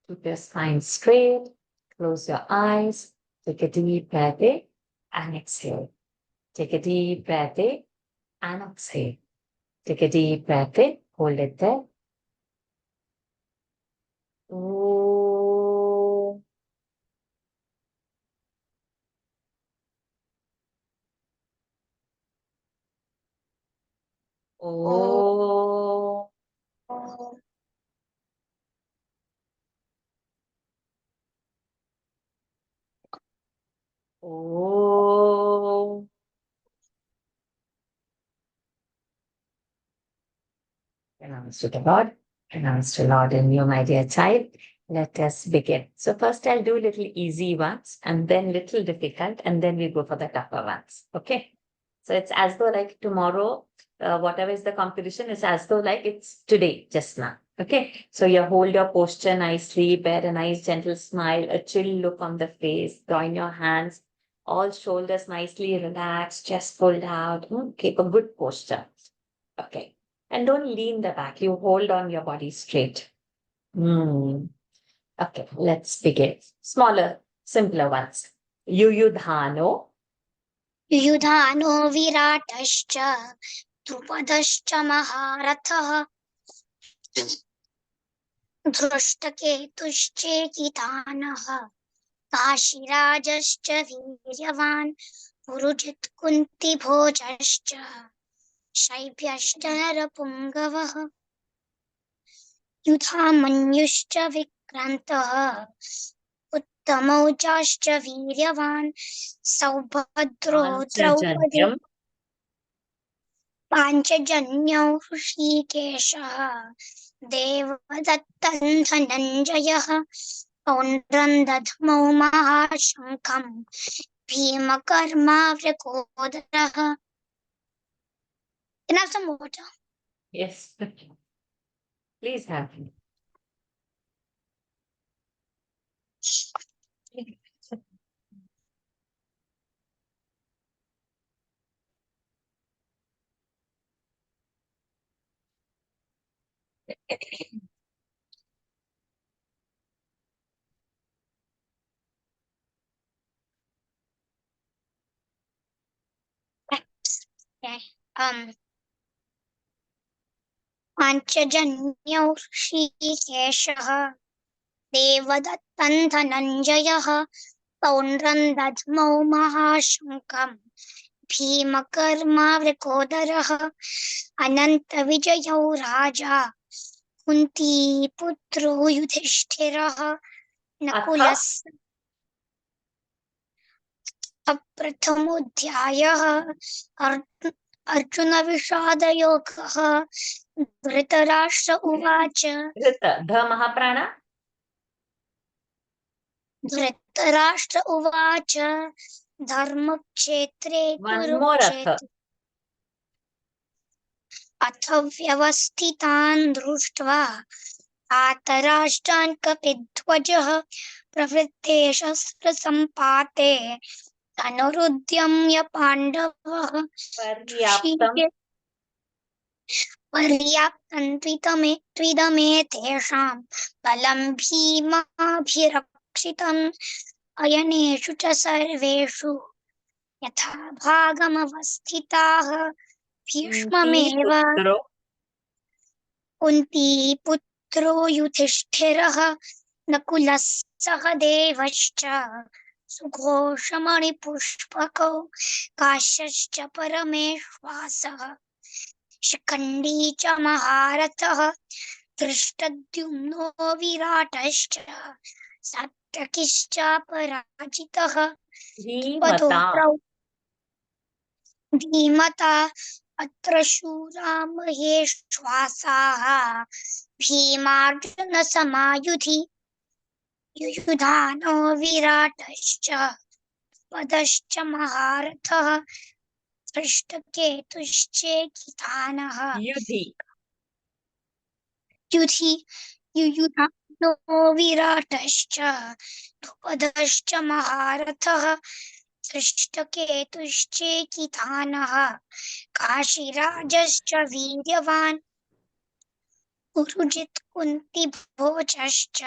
Keep your spine straight. Close your eyes. Take a deep breath in and exhale. Take a deep breath in and exhale. Take a deep breath in. Hold it there. Oh, oh, oh. Pronounce to the Lord. Pronounce to Lord in you, my dear child. Let us begin. So first I'll do little easy ones and then little difficult and then we go for the tougher ones. Okay. So it's as though like tomorrow, whatever is the competition, it's as though like it's today, just now. Okay. So you hold your posture nicely, bear a nice gentle smile, a chill look on the face, join your hands, all shoulders nicely relaxed, chest pulled out. Keep a good posture. Okay. And don't lean the back. You hold on your body straight. Hmm. Okay, let's begin. Smaller, simpler ones. Yuyudhano. युधानो विराटश्च द्रुपदश्च महारथः धृष्टकेतुश्चेकितानः काशीराजश्च वीर्यवान् पुरुजित् कुन्तिभोजश्च शैब्यश्च नरपुङ्गवः युधामन्युश्च विक्रान्तः उत्तमौजाश्च वीर्यवान् सौभद्रो Draupadi Panchajanyam. पाञ्चजन्यौ ऋषिकेशः देवदत्तं धनञ्जयः पौण्ड्रं दध्मौ महाशङ्खं भीमकर्माव्रकोदरः. Can I have some water? Yes. Please have. Okay. पाञ्चजन्यौ ऋषिकेशः देवदत्तं धनञ्जयः पौण्ड्रं दध्मौ महाशङ्खं भीमकर्मावृकोदरः अनन्तविजयौ राजा कुन्तीपुत्रो युधिष्ठिरः Atha. नकुलस्य प्रथमोऽध्यायः अर्जुनविषादयोगः धृतराष्ट्र उवाच Rita. Dha Mahaprana. धृतराष्ट्र उवाच धर्मक्षेत्रे One more Atha. कुरुक्षेत्रे अथ व्यवस्थितान् दृष्ट्वा आतराष्ट्रान् कपिध्वजः प्रवृत्ते शस्त्रसम्पाते धनुरुद्यम्य पाण्डवः Paryaptam. पर्याप्तं त्विदमेतेषां बलं भीमाभिरक्षितम् अयनेषु च सर्वेषु यथा भागमवस्थिताः भीष्ममेव Putro. कुन्तीपुत्रो युधिष्ठिरः नकुलः सहदेवश्च सुघोषमणिपुष्पकौ काश्यश्च परमेश्वासः शिखण्डी च महारथः धृष्टद्युम्नो विराटश्च सात्यकिश्च पराजितः Dhimata. धीमता अत्र शूरा महेश्वासाः भीमार्जुनसमायुधि युयुधानो विराटश्च पदश्च महारथः धृष्टकेतुश्चेकितानः Yudhi. युयुधानो विराटश्च द्रुपदश्च महारथः धृष्टकेतुश्चेकितानः काशीराजश्च वीर्यवान् उरुजित् कुन्ती भोजश्च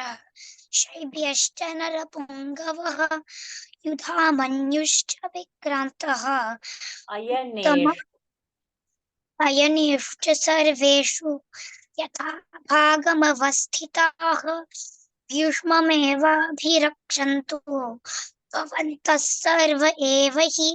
शैब्यश्च नरपुङ्गवः युधामन्युश्च विक्रान्तः उत्तम अयनेषु अयनेषु च सर्वेषु यथा भागमवस्थिताः भीष्ममेवाभिरक्षन्तु भवन्तः सर्व एव हि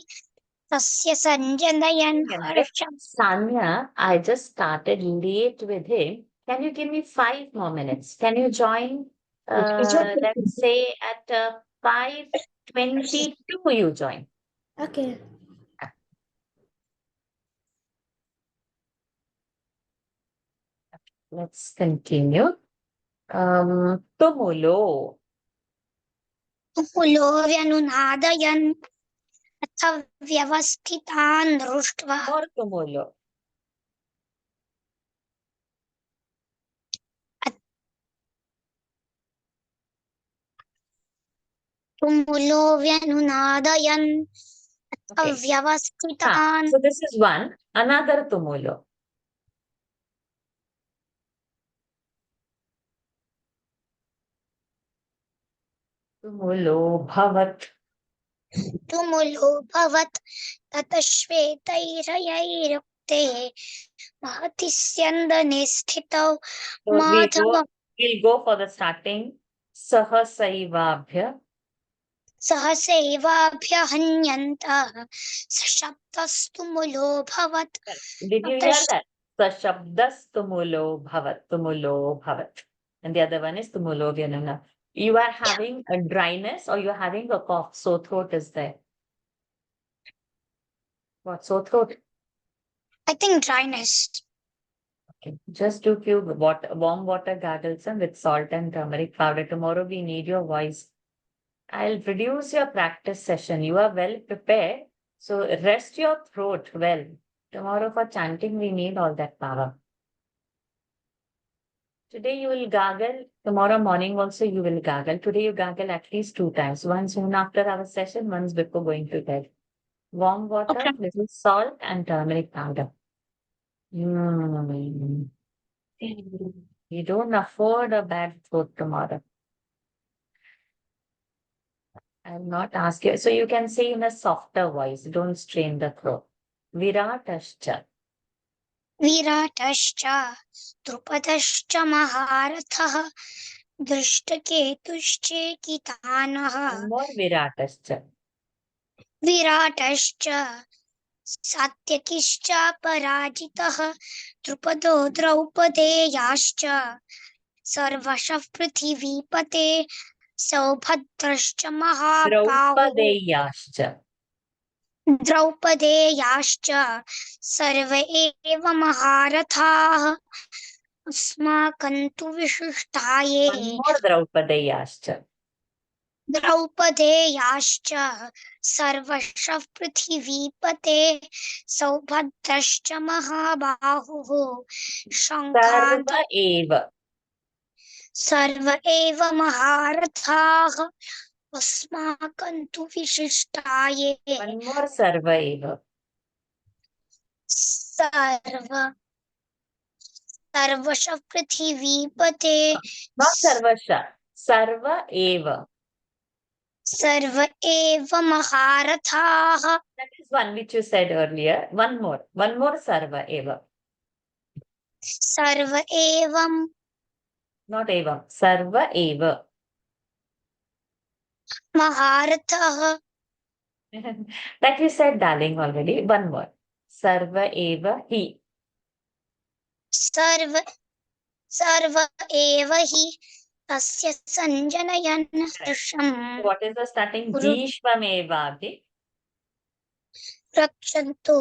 तस्य सञ्जनयन् a minute. हर्षम् Sanya, I just started late with him. Can you give me 5 more minutes? Can you join? Let's say at 5:22 you join. Okay. Let's continue. Tumulo. तुमुलो व्यनुनादयन् अथ व्यवस्थितान् दृष्ट्वा More tumulo. तुमुलो व्यनुनादयन् अथ Okay. व्यवस्थितान् So this is one. Another tumulo. Tumulo bhavat. तुमुलो भवत् ततः श्वेतैरयैरुक्ते महति स्यन्दने स्थितौ So Madhava we'll go for the starting. Sahasaivabhya. सहसैवाभ्यहन्यन्तः सशब्दस्तुमुलो भवत् Did you hear that? Sashabdas tumulo bhavat. Tumulo bhavat. And the other one is tumulo vyanana. You are having a dryness or you're having a cough. Sore throat is there. What sore throat? I think dryness. Okay. Just do few warm water gargles and with salt and turmeric powder. Tomorrow we need your voice. I'll reduce your practice session. You are well prepared. So rest your throat well. Tomorrow for chanting, we need all that power. Today you will gargle. Tomorrow morning also you will gargle. Today you gargle at least 2 times. Once soon after our session, once before going to bed. Warm water, Okay. little salt and turmeric powder. You don't afford a bad throat tomorrow. I'll not ask you. So you can say in a softer voice. Don't strain the throat. Viratascha. विराटश्च द्रुपदश्च महारथः दृष्टकेतुश्चेकितानः One more Viratascha. विराटश्च सात्यकिश्च पराजितः द्रुपदो द्रौपदेयाश्च सर्वशः पृथिवीपते सौभद्रश्च महाबाहुः Draupadeyascha. द्रौपदेयाश्च सर्व एव महारथाः अस्माकं तु विशिष्टाये One more Draupadeyascha. द्रौपदेयाश्च सर्वशः पृथिवीपते सौभद्रश्च महाबाहुः शङ्खान् Sarva eva. सर्व एव महारथाः अस्माकं तु विशिष्टाये One more Sarva eva. सर्वशः पृथिवीपते Not Sarvasha. Sarva eva. सर्व एव महारथाः That is one which you said earlier. One more. One more Sarva eva. सर्व एवं Not eva. Sarva eva. महारथः That you said, darling, already. One more. Sarva eva hi. सर्व एव हि तस्य सञ्जनयन् हर्षम् What is the starting? Guru. Bhishmamevabhi. रक्षन्तु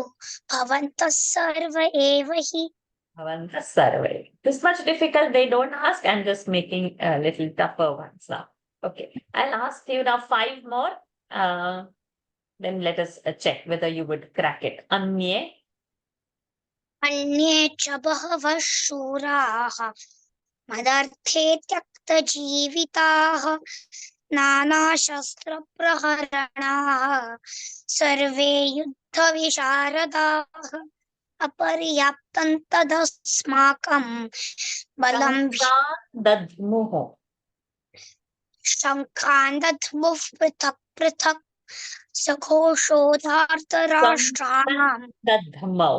भवन्तः सर्व एव हि Bhavanta Sarva. This much difficult, they don't ask. I'm just making a little tougher ones now. Okay. I'll ask you now 5 more. Then let us check whether you would crack it. Anye. अन्ये च बहवः शूराः मदर्थे त्यक्तजीविताः नानाशस्त्रप्रहरणाः सर्वे युद्धविशारदाः अपर्याप्तं तदस्माकं बलं दद्मुः शङ्खान् दद्मुः पृथक् पृथक् सघोषोधार्तराष्ट्राणां दद्मौ.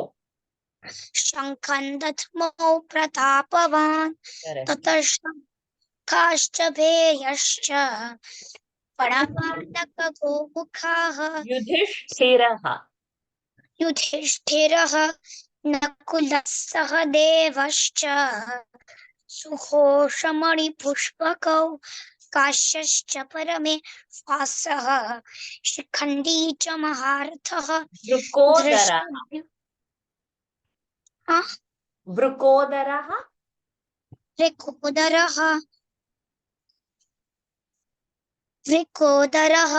शङ्खं दद्मौ प्रतापवान् Correct. ततः शङ्खाश्च भेयश्च पणवानकगोमुखाः युधिष्ठिरः. युधिष्ठिरः नकुलः सहदेवश्च सुघोषमणिपुष्पकौ काश्यश्च परमेश्वासः शिखण्डी च महारथः वृकोदरः. हाँ? वृकोदरः. वृकोदरः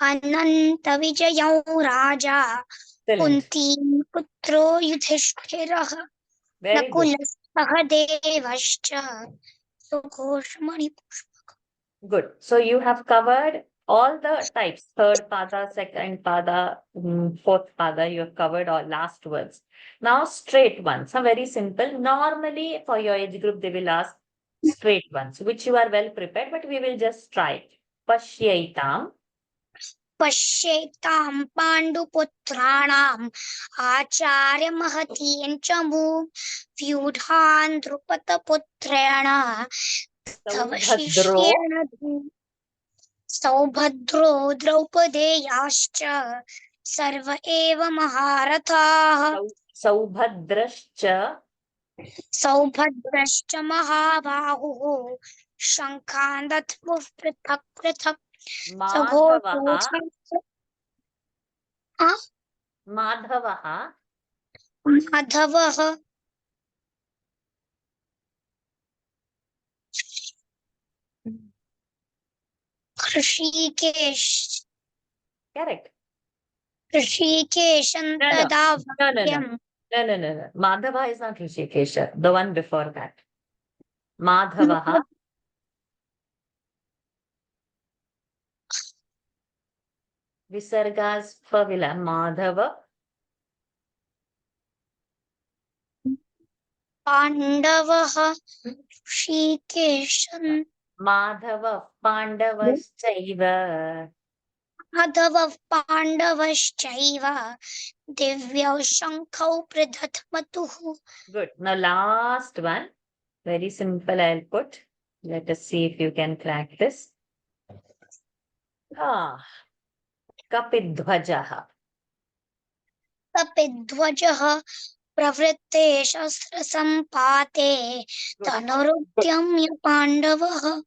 अनन्तविजयौ राजा Excellent. कुन्तीपुत्रो युधिष्ठिरः Very good. नकुलः सहदेवश्च सुघोषमणिपुष्पकौ. Good. So you have covered all the types. Third pada, second pada, fourth pada. You have covered all last words. Now straight ones are very simple. Normally for your age group, they will ask straight ones, which you are well prepared, but we will just try. Pashyaitam. पश्येतां पाण्डुपुत्राणाम् आचार्यमहतीं च व्यूढान् द्रुपदपुत्रेण तव Saubhadro. शिष्येण सौभद्रो द्रौपदेयाश्च सर्व एव महारथाः Saubhadrascha. सौभद्रश्च महाबाहुः शङ्खान् दद्मुः पृथक् पृथक् Madhavaha. आ? Madhavaha. माधवः ऋषिकेश Correct. ऋषिकेशं No, no. तदा No, no, no. वाक्यम् No. Madhava is not Rishikesha. The one before that. Madhavaha. Visargas Pavila. Madhava. पाण्डवः ऋषिकेशं Madhava. Pandavaschaiva. माधवः पाण्डवश्चैव दिव्यौ शङ्खौ प्रदध्मतुः. Good. Now last one. Very simple I'll put. Let us see if you can crack this. Kapidhvajaha. कपिध्वजः प्रवृत्ते शस्त्रसम्पाते धनुरुद्यम्य पाण्डवः.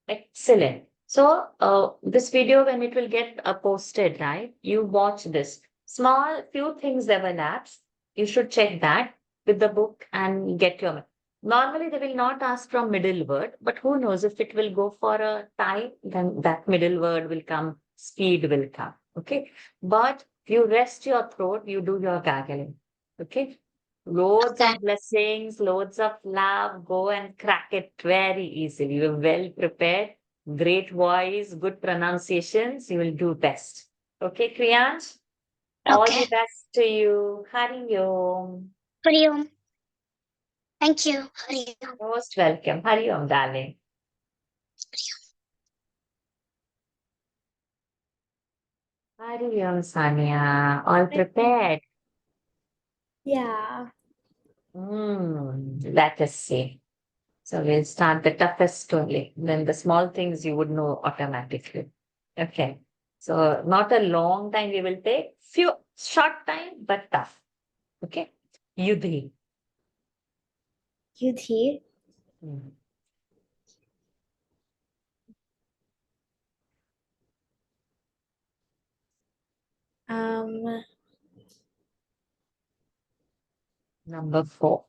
Excellent. So, this video, when it will get posted, right? You watch this. Small few things overlaps. You should check that with the book and get your. Normally, they will not ask from middle word, but who knows if it will go for a time, then that middle word will come, speed will come. Okay. But you rest your throat, you do your gargling. Okay. Loads Okay. of blessings, loads of love. Go and crack it very easily. You're well prepared, great voice, good pronunciations. You will do best. Okay, Kriyansh? All Okay. the best to you. Hari Om. Hari Om. Thank you. Hari Om. Most welcome. Hari Om, darling. Hari Om, Sania. All prepared? Yeah. Let us see. So we'll start the toughest only. Then the small things you would know automatically. Okay. So not a long time we will take. Few short time, but tough. Okay. Yudhi. Yudhi. Hmm. Number 4.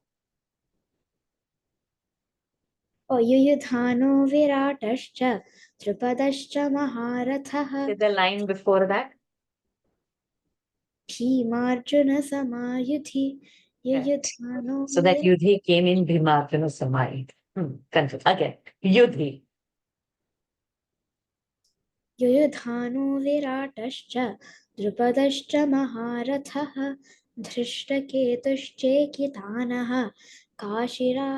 Yuyudhano Viratascha Drupadascha Maharathah Is the line before that? Bhimarjuna Samayuthi Yuyudhano So that Yudhi came in Bhimarjuna Samayit. Confused. Again. Yudhi. Yuyudhano Viratascha Drupadascha Maharathah धृष्टकेतुश्चेकितानः काशिरा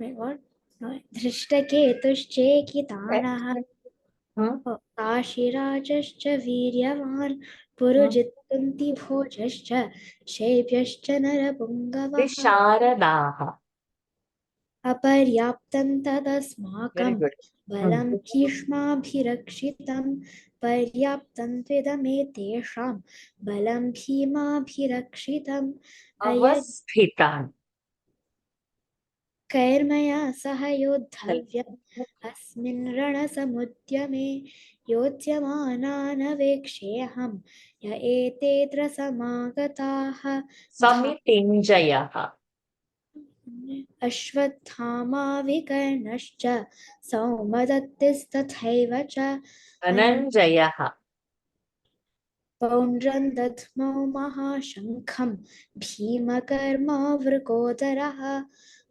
what? No, धृष्टकेतुश्चेकितानः Hmm? काशिराजश्च वीर्यवान् Hmm. पुरुजित्कुन्तिभोजश्च शैब्यश्च नरपुङ्गवः विशारदाः. अपर्याप्तं Very तदस्माकं good. बलं भीष्माभिरक्षितं पर्याप्तं त्विदमेतेषां बलं भीमाभिरक्षितम् अवस्थितान्. कैर्मया सह योद्धव्यम् अस्मिन् रणसमुद्यमे योत्स्यमानानवेक्षेऽहं य एतेऽत्र समागताः समितिञ्जयः. अश्वत्थामा विकर्णश्च सौमदत्तिस्तथैव च धनञ्जयः. पौण्ड्रं दध्मौ महाशङ्खं भीमकर्मावृकोदरः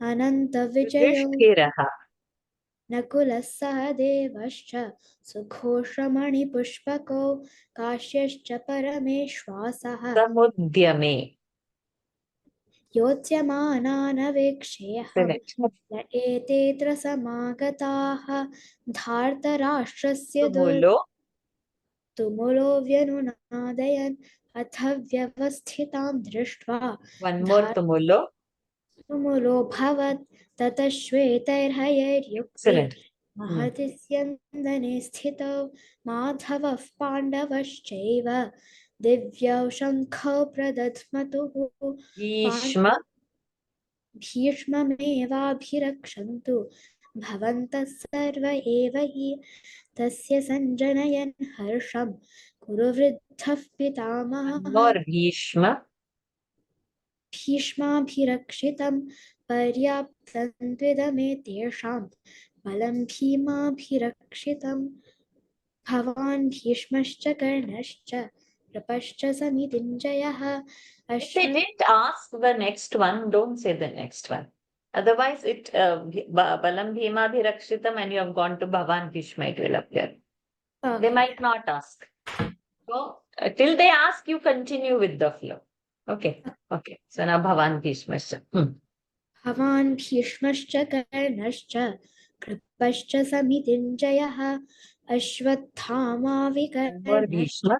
अनन्तविजयो युधिष्ठिरः. नकुलः सहदेवश्च सुघोषमणिपुष्पकौ काश्यश्च परमेश्वासः समुद्यमे. योत्स्यमानानवेक्षेऽहं य एतेऽत्र समागताः धार्तराष्ट्रस्य तुमुलो. तुमुलो व्यनुनादयन् अथ व्यवस्थितां दृष्ट्वा One more tumulo. तुमुलोऽभवत् ततः श्वेतैर्हयैर्युक्ते Excellent. महति स्यन्दने स्थितौ माधवः पाण्डवश्चैव दिव्यौ शङ्खौ प्रदध्मतुः भीष्म. भीष्ममेवाभिरक्षन्तु भवन्तः सर्व एव हि तस्य सञ्जनयन् हर्षं कुरु वृद्धः One पितामहः more भीष्म. भीष्माभिरक्षितं पर्याप्तं त्विदमेतेषां बलं भीमाभिरक्षितं भवान् भीष्मश्च कर्णश्च कृपश्च समितिञ्जयः If they didn't ask the next one, don't say the next one. Otherwise, Balam Bhima Bhirakshitam and you have gone to Bhavan Bhishma, it will appear. They might not ask. So, till they ask, you continue with the flow. Okay. Okay. So now Bhavan Bhishma. भवान् भीष्मश्च कर्णश्च कृपश्च समितिञ्जयः Ashwatthama More विकर्णश्च Bhishma.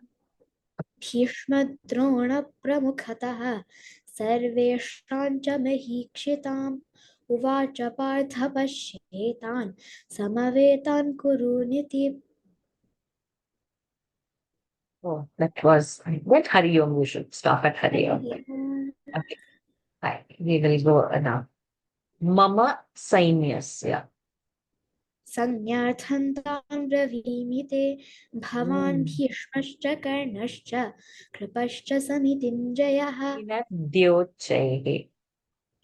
भीष्मद्रोणप्रमुखतः सर्वेषां च महीक्षिताम् उवाच पार्थ पश्येतान् समवेतान् कुरूनिति Oh, that was what Hari Om. We should stop at Hari Om. Okay. Fine. We will go now. Mama Sainyasya. संज्ञार्थं तान् ब्रवीमि ते भवान् भीष्मश्च कर्णश्च कृपश्च समितिञ्जयः द्योच्चैः.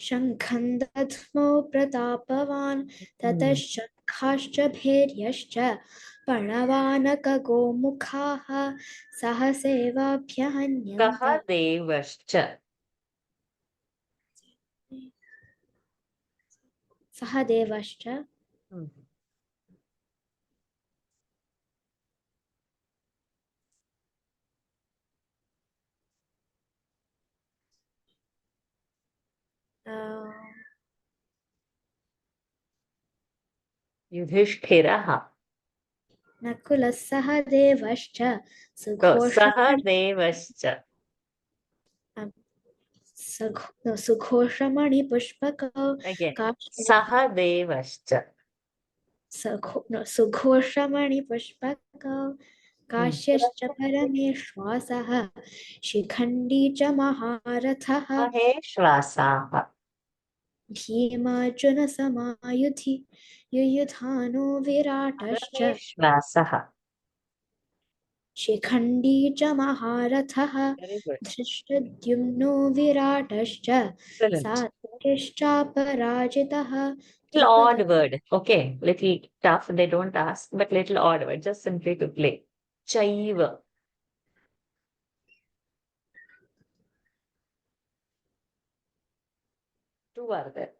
शङ्खं दध्मौ प्रतापवान् ततः शङ्खाश्च भैर्यश्च प्रणवानकगोमुखाः सहसेवाभ्यहन्यन्त सहदेवश्च. सहदेवश्च युधिष्ठिरः. नकुलः सहदेवश्च सुघोषमणि सहदेवश्च. सुघोषमणिपुष्पकौ Again. काश्य सहदेवश्च. सुघोषमणिपुष्पकौ काश्यश्च परमेश्वासः शिखण्डी च महारथः महेश्वासाः. भीमार्जुनसमायुधि युयुधानो विराटश्च महेश्वासः. शिखण्डी च महारथः Very good. धृष्टद्युम्नो विराटश्च Excellent. सात्यश्चापराजितः Little odd word. Okay. Little tough. They don't ask, but little odd word. Just simply to play. Chaiva. Two are there.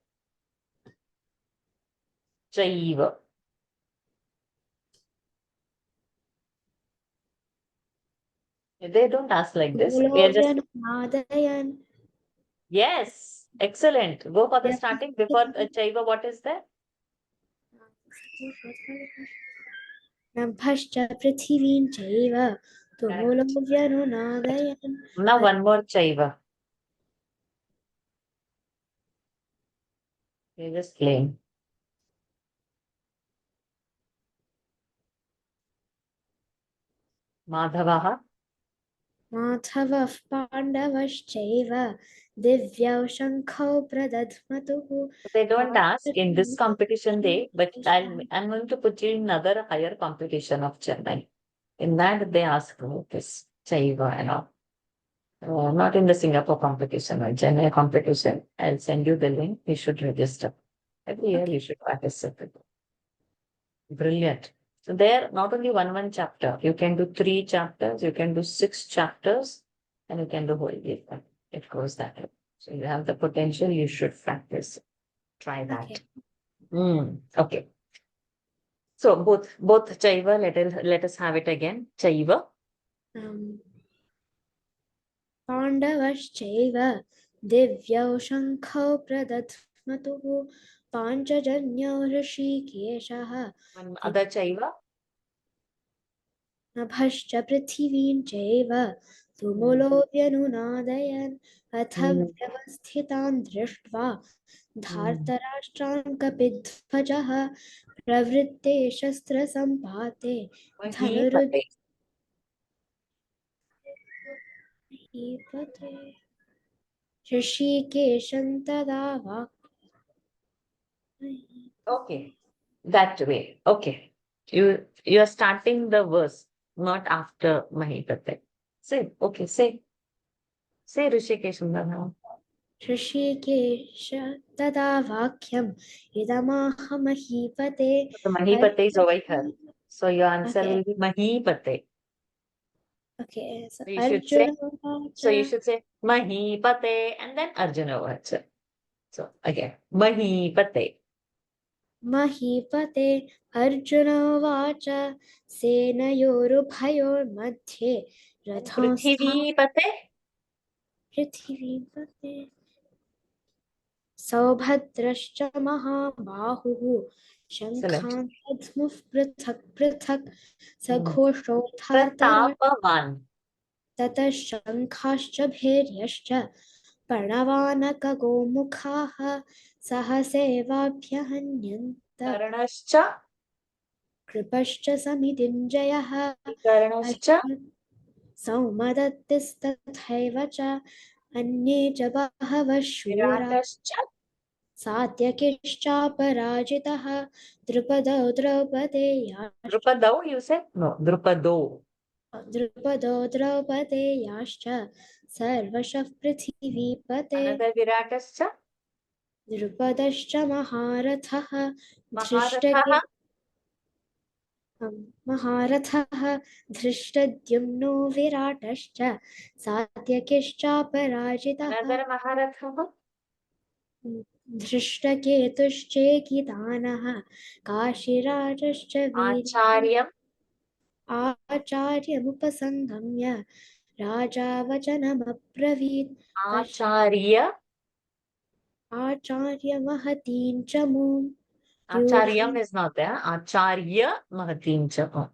Chaiva. They don't ask like this. They are just नादयन् Yes, excellent. Go for the Yeah. starting before Chaiva. What is there? नभश्च पृथिवीं चैव तुमुलो व्यनुनादयन् Now one more Chaiva. You just playing. Madhavaha. माधवः पाण्डवश्चैव दिव्यौ शङ्खौ प्रदध्मतुः They don't ask in this competition day, but I'm going to put you in another higher competition of Chennai. In that they ask about this Chaiva and all. Not in the Singapore competition or Chennai competition. I'll send you the link. You should register. Every year you should participate. Brilliant. So there, not only one chapter, you can do 3 chapters, you can do 6 chapters, and you can do whole year. It goes that way. So you have the potential, you should practice. Try that. Okay. Okay. So both Chaiva, let us have it again. Chaiva. पाण्डवश्चैव दिव्यौ शङ्खौ प्रदध्मतुः पाञ्चजन्यो ऋषिकेशः Other Chaiva. नभश्च पृथिवीं चैव तुमुलो व्यनुनादयन् अथ व्यवस्थितान् दृष्ट्वा धार्तराष्ट्रान् कपिध्वजः प्रवृत्ते शस्त्रसम्पाते धनुरुद्ध ऋषिकेशं तदा वाक् Okay, that way. Okay. You are starting the verse, not after Mahipate. Say, okay, say Rishikesh Sundara. Hrishikesh तदा वाक्यम् इदमाह महीपते The Mahipate is over here. So your answer will be Mahipate. Okay, so You should say, Arjuna Mahipate and then Arjuna Vacha. So again, Mahipate. महीपते Arjuna उवाच सेनयोरुभयोर्मध्ये रथोत्स्था Prithivipate. पृथिवीपते सौभद्रश्च महाबाहुः शङ्खान् दद्मुः पृथक् पृथक् सघोषोद्धार्तरा Pratapavan. ततः शङ्खाश्च भैर्यश्च प्रणवानकगोमुखाः सहसेवाभ्यहन्यन्त Karanascha. कृपश्च समितिञ्जयः Karanascha. सौमदत्तिस्तथैव च अन्ये च बहवः शूरा Viratascha. सात्यकिश्चापराजितः द्रुपदो Drupadau, you said? No, Drupado. द्रौपदेयाश्च सर्वशः पृथिवीपते Another Viratascha. द्रुपदश्च महारथः Maharathaha. महारथः धृष्टद्युम्नो विराटश्च सात्यकिश्चापराजितः Another Maharathaha. धृष्टकेतुश्चेकितानः काशीराजश्च Acharyam. आचार्यमुपसङ्गम्य राजा वचनमब्रवीत् Acharya. आचार्यमहतीं च मूम् Acharyam is not there. Acharya Mahatim Cha.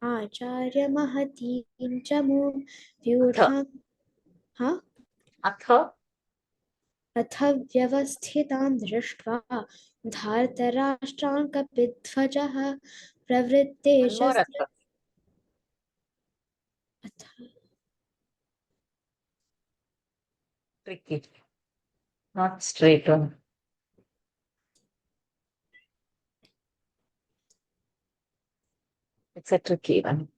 आचार्यमहतीं च मूम् व्यूढां Atha. अथ व्यवस्थितान् दृष्ट्वा धार्तराष्ट्रान् कपिध्वजः प्रवृत्ते One more शस्त्र Atha. Tricky. Not straight on. It's a tricky one.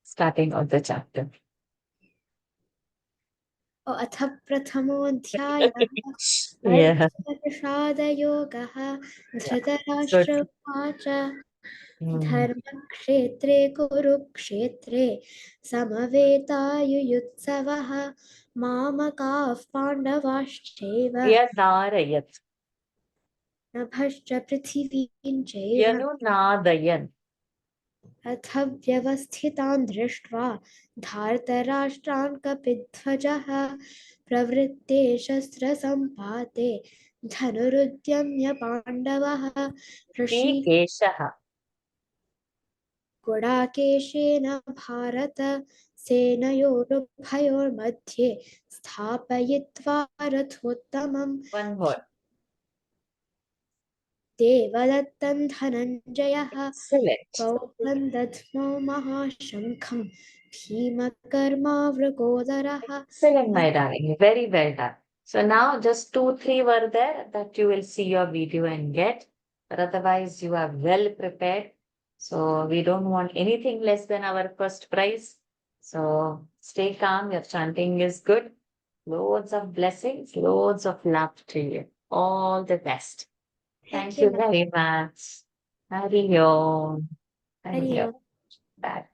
Starting of the chapter. अथ प्रथमोऽध्यायः Yeah. अर्जुनविषादयोगः धृतराष्ट्र उवाच धर्मक्षेत्रे कुरुक्षेत्रे समवेतायुयुत्सवः मामकाः पाण्डवाश्चैव Yadarayat. नभश्च पृथिवीं चैव Yanunadayan. अथ व्यवस्थितान् दृष्ट्वा धार्तराष्ट्रान् कपिध्वजः प्रवृत्ते शस्त्रसम्पाते धनुरुद्यम्य पाण्डवः ऋषिकेशः गुडाकेशेन भारत सेनयोरुभयोर्मध्ये स्थापयित्वा रथोत्तमम् one more देवदत्तं धनञ्जयः excellent पौत्रं दध्मौ महाशङ्खं भीमकर्मावृकोदरः excellent my darling, very well done. So now just 2 3 were there that you will see your video and get, but otherwise you are well prepared. So we don't want anything less than our first prize. So stay calm, your chanting is good. Loads of blessings, loads of love to you. All the best. Thank you ma'am. very much. Hari Om. Hari Hari Om. Bye.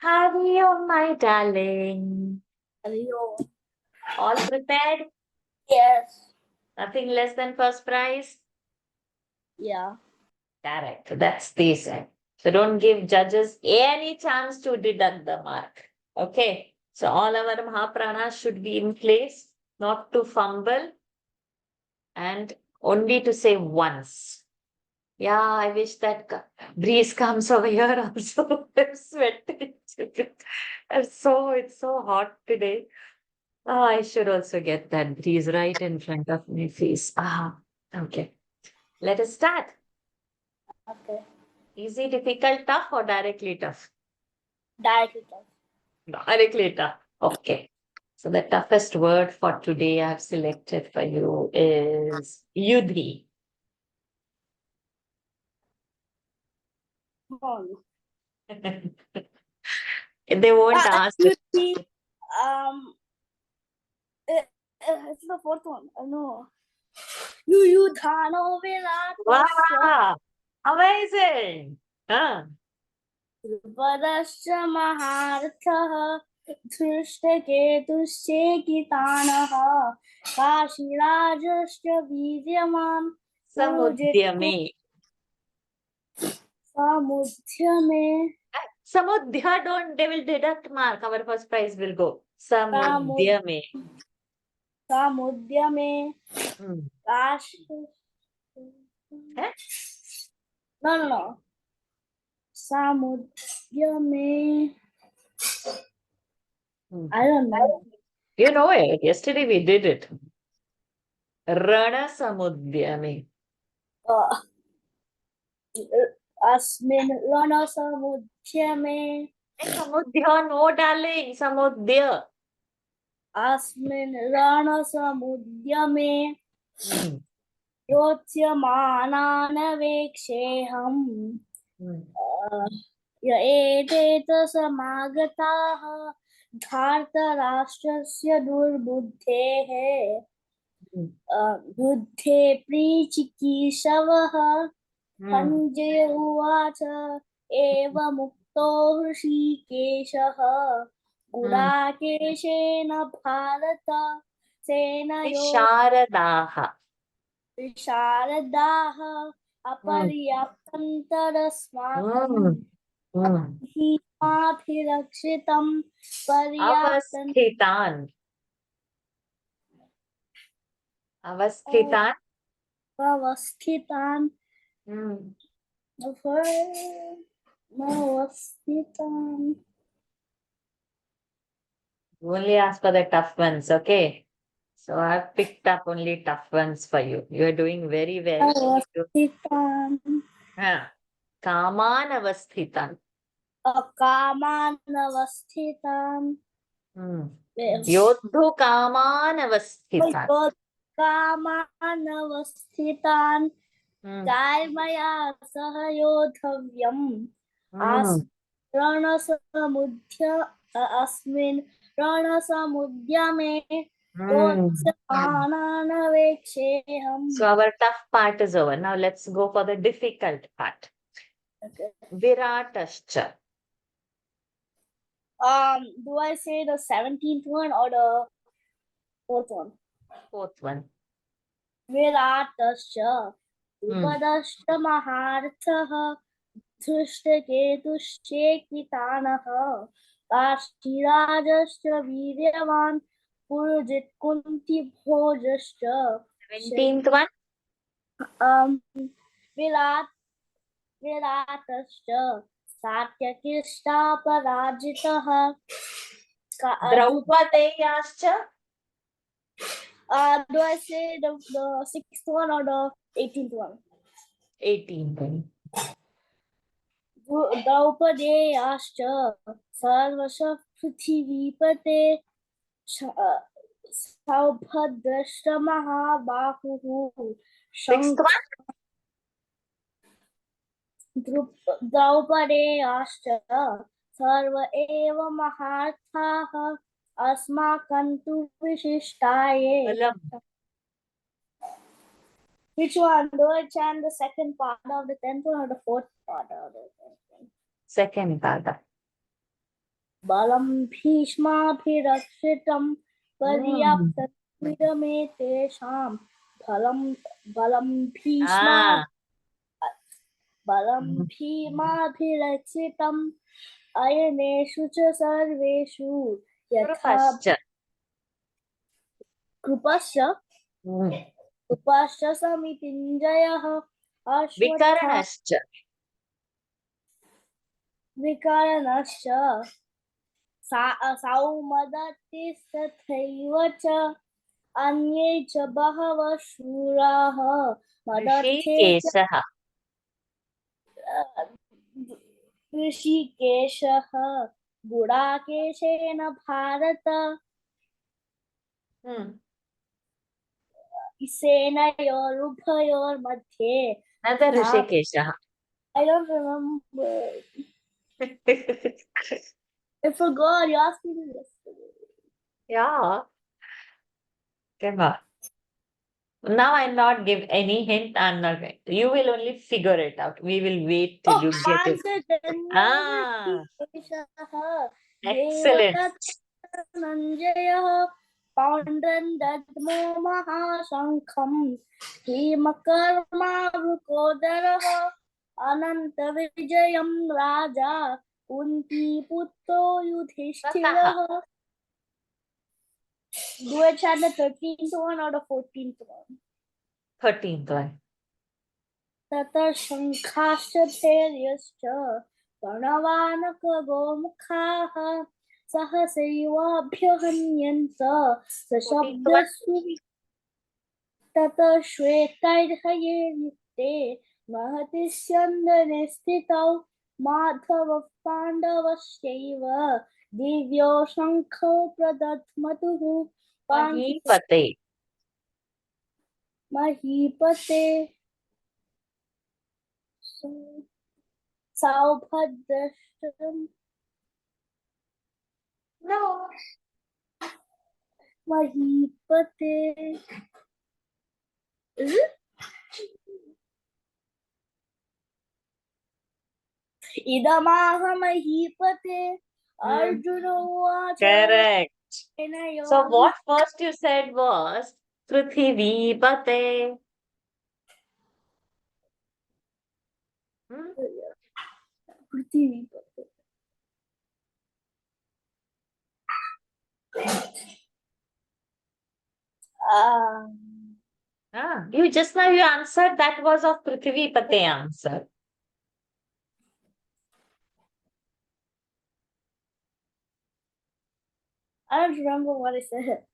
Hari Om, my darling. All prepared? Yes. Nothing less than first prize? Yeah. Correct. That's the set. So don't give judges any chance to deduct the mark. Okay. So all our Mahapranas should be in place, not to fumble, and only to say once. Yeah, I wish that breeze comes over here also. I'm sweating. It's so hot today. Oh, I should also get that breeze right in front of my face. Okay. Let us start. Okay. Easy, difficult, tough, or directly tough? Directly. Directly tough. Okay. So the toughest word for today I've selected for you is Yudhi. They won't ask. You see, it's the fourth one. No. Yuyudhano Viratasya Wow, amazing. Huh? Vadasya Mahartha Dhrishtaketushchekitanah Kashirajasya Vidyaman Samudyame. Samudhyame Samudhya, they will deduct mark. Our first prize will go. Samudyame. Samudhyame Hmm. Kash Eh? No. Samudhyame Hmm. I don't know. You know it. Yesterday we did it. Rana Samudyame. Asmin Ranasamudhyame Samudhya, no darling. Samudhya. Asmin Ranasamudhyame Hmm. योत्स्यमानानवेक्षेऽहम् Hmm. य एतेत समागताः धार्तराष्ट्रस्य दुर्बुद्धेः Hmm. युद्धे प्रीचिकीशवः Hmm. Sanjaya उवाच एवमुक्तो ऋषिकेशः गुडाकेशेन Bharata सेनयो Visharadaha. शारदाः अपर्याप्तन्तरस्माकं Hmm. भीमाभिरक्षितं पर्याप्तं Avasthitan. अवस्थितान् Hmm. अवस्थितान् Only ask for the tough ones, okay? So I've picked up only tough ones for you. You're doing very well. अवस्थितान् Kaman avasthitan. अकामान् अवस्थितान् Yodhu kaman avasthitan. कामान् अवस्थितान् कार्मया सह योद्धव्यम् अस्मिन् रणसमुद्यमे योत्स्यमानानवेक्षेऽहम्. So our tough part is over. Now let's go for the difficult part. Okay. Viratascha. Do I say the 17th one or the fourth one? Fourth one. Viratascha उपदष्टमहार्थः धृष्टकेतुश्चेकितानः काशीराजश्च वीर्यवान् पुरुजित् कुन्तिभोजश्च 17th one. Virat विराटश्च सात्यकिष्टापराजितः Draupadeyascha. Do I say the 6th one or the 18th one? 18th one. द्रौपदेयाश्च सर्वश पृथिवीपते सौभद्रश्च महाबाहुः 6th one. द्रौपदेयाश्च सर्व एव महार्थाः अस्माकं तु विशिष्टाये. Which one? Do I chant the second part of the 10th one or the 4th part of the 10th one? Second part. Balam bhishmaభిरक्षितं पर्याप्तमिदमे तेषां बलं भीमाभिरक्षितं अयनेषु च सर्वेषु यथा कृपश्च समितिञ्जयः विकरणश्च सौमदत्तिस्तथैव च अन्ये च बहवः शूराः ऋषिकेशः गुडाकेशेन Bharata सेनयोरुभयोर्मध्ये. Another Rishikesha. I don't remember. I forgot. You asked me this yesterday. Yeah. Come on. Now I'll not give any hint. I'm not going to. You will only figure it out. We will wait till you get it. Excellent. Poundran dadmo mahashankham Bhimakarmavrukodaraha Ananta Vijayam Raja Kunti Putro Yudhishthiraha. Do I chant the 13th one or the 14th one? 13th one. Tata Shankascha Theryascha Pranavānaka Gomukhaha सहसैवाभ्यहन्यन्त सशब्दस्तु ततः श्वेतैर्हये युक्ते महति स्यन्दने स्थितौ माधवः पाण्डवश्चैव दिव्यो शङ्खौ प्रदध्मतुः महीपते सौभद्रश्च No. Mahipate. Is it? Idamaha Mahipate. Arjuna. Correct. So what first you said was Prithvi Pate. Prithvi Pate. You just now you answered that was of Prithvi Pate answer. I don't remember what I said.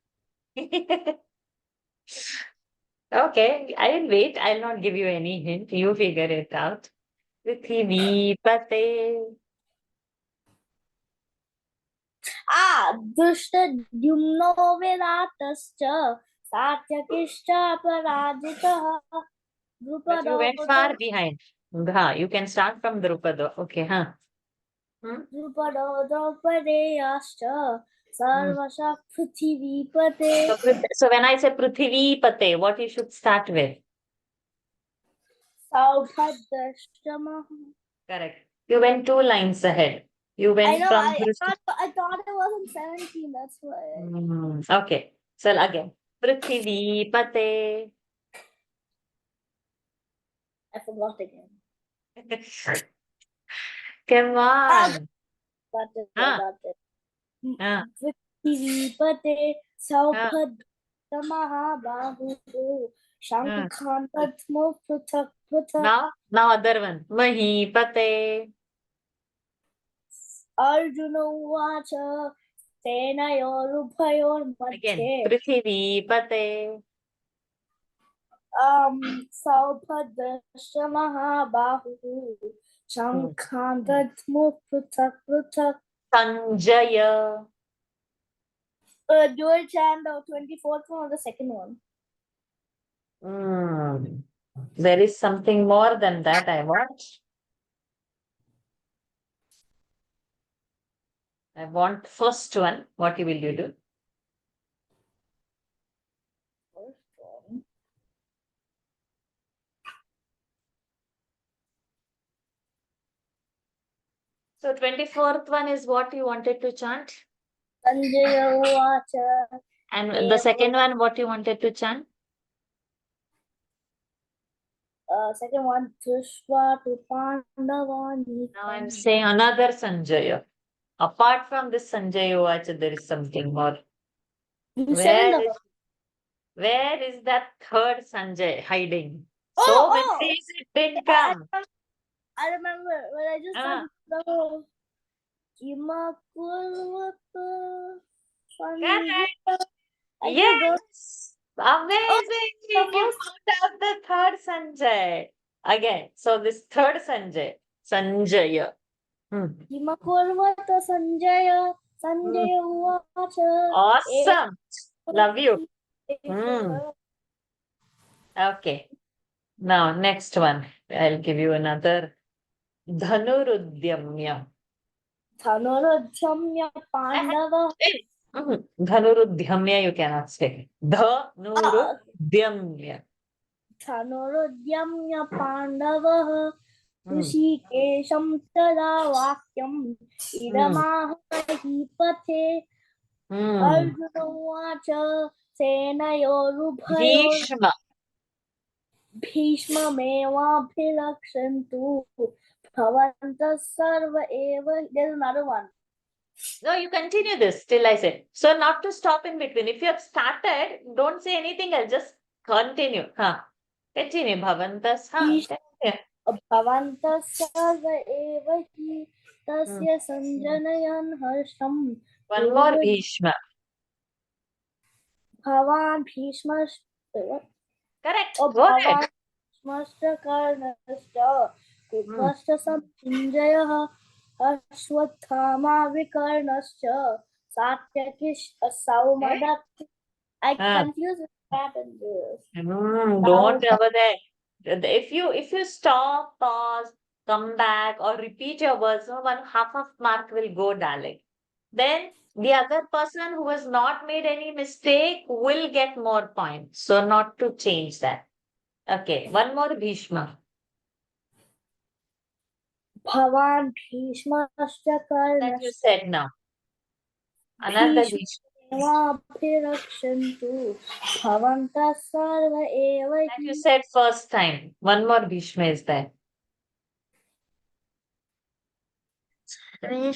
Okay, I'll wait. I'll not give you any hint. You figure it out. Prithvi Pate. Dushtadhyumno Viratascha Satyakishta Parajitah. But you went far behind. You can start from Drupada. Okay, Drupado Draupadeyascha Sarvasha Prithivipate. So when I say Prithivipate, what you should start with? Saubhadrashtamah. Correct. You went 2 lines ahead. You went I know, from I thought it wasn't 17, that's why. Okay. So again. Prithivipate. I forgot again. Come on. Got it. Ah. Got it. Ah. Vikripate Saubhadra Mahabahu Shankhan Padmo Pruthak Pruthak Now other one. Mahipate. Arjuna Uvacha Senayorubhayor Again. Madhye Prithivipate. Saubhadra Mahabahu Shankhan Padmo Pruthak Pruthak. Sanjaya. Do it chant the 24th one or the second one? There is something more than that I want. I want first one. What will you do? First one. So 24th one is what you wanted to chant. Sanjaya Uvacha. And the second one, what you wanted to chant? Second one, Drishva to Pandavani. Now I'm saying another Sanjaya. Apart from this Sanjaya Uvacha, there is something more. You said in Where is that third Sanjay hiding? Oh, So oh. many days it didn't come. I remember when I just Ah. said the Kimakulvata Correct. I Yes. Amazing. the You found out the third Sanjay. Again. So this third Sanjay. Sanjaya. Kimakulvata Sanjaya Sanjaya Uvacha. Awesome. Love you. Okay. Now next one. I'll give you another. Dhanurudyamya. Dhanurudyamya Pandava. Dhanurudyamya you cannot say. Dhanurudyamya. Dhanurudyamya Pandava. Rishikesham tada vakyam idamahipate Arjuna Vacha Senayorubhayor Bhishma. Bhishma Mevabhirakshantu Bhavanta Sarva Eva. There's another one. No, you continue this till I say. So not to stop in between. If you have started, don't say anything else. Just continue. Continue. Bhavantas. Continue. Bhavanta Sarva Eva Hi Tasya Sanjanayan Harsham. One more Bhishma. Bhavan Bhishma. Correct. Oh, Go ahead. Bhavan Karnascha Kripascha Sanjaya Ashwathama Vikarnascha Satyakish Saumadat. I confuse with that and this. Don't over there. If you stop, pause, come back, or repeat your words, no, one half of mark will go, darling. Then the other person who has not made any mistake will get more points. So not to change that. Okay, one more Bhishma. Bhavan Bhishma That you said now. Another Bhishma. Bhishma Bhavanta Sarva Eva. That you said first time. One more Bhishma is there. Come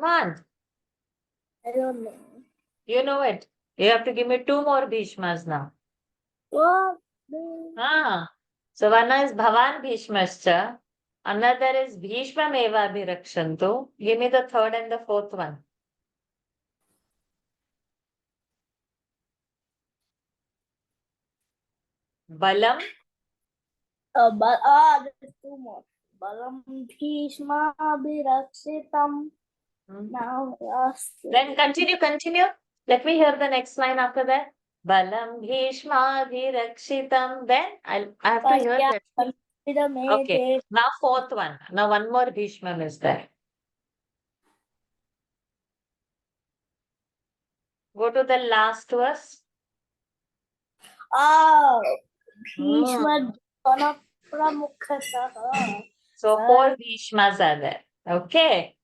on. I don't know. You know it. You have to give me two more Bhishmas now. What? So one is Bhavan Bhishmascha. Another is Bhishma Meva Bhirakshantu. Give me the third and the fourth one. Balam. There's two more. Balam Bhishma Bhirakshitam. Now last. Then continue. Let me hear the next line after that. Balam Bhishma Bhirakshitam. Then I have to hear that. Okay. Now fourth one. Now one more Bhishma is there. Go to the last verse. Bhishma Pramukhasaha. So four Bhishmas are there. Okay.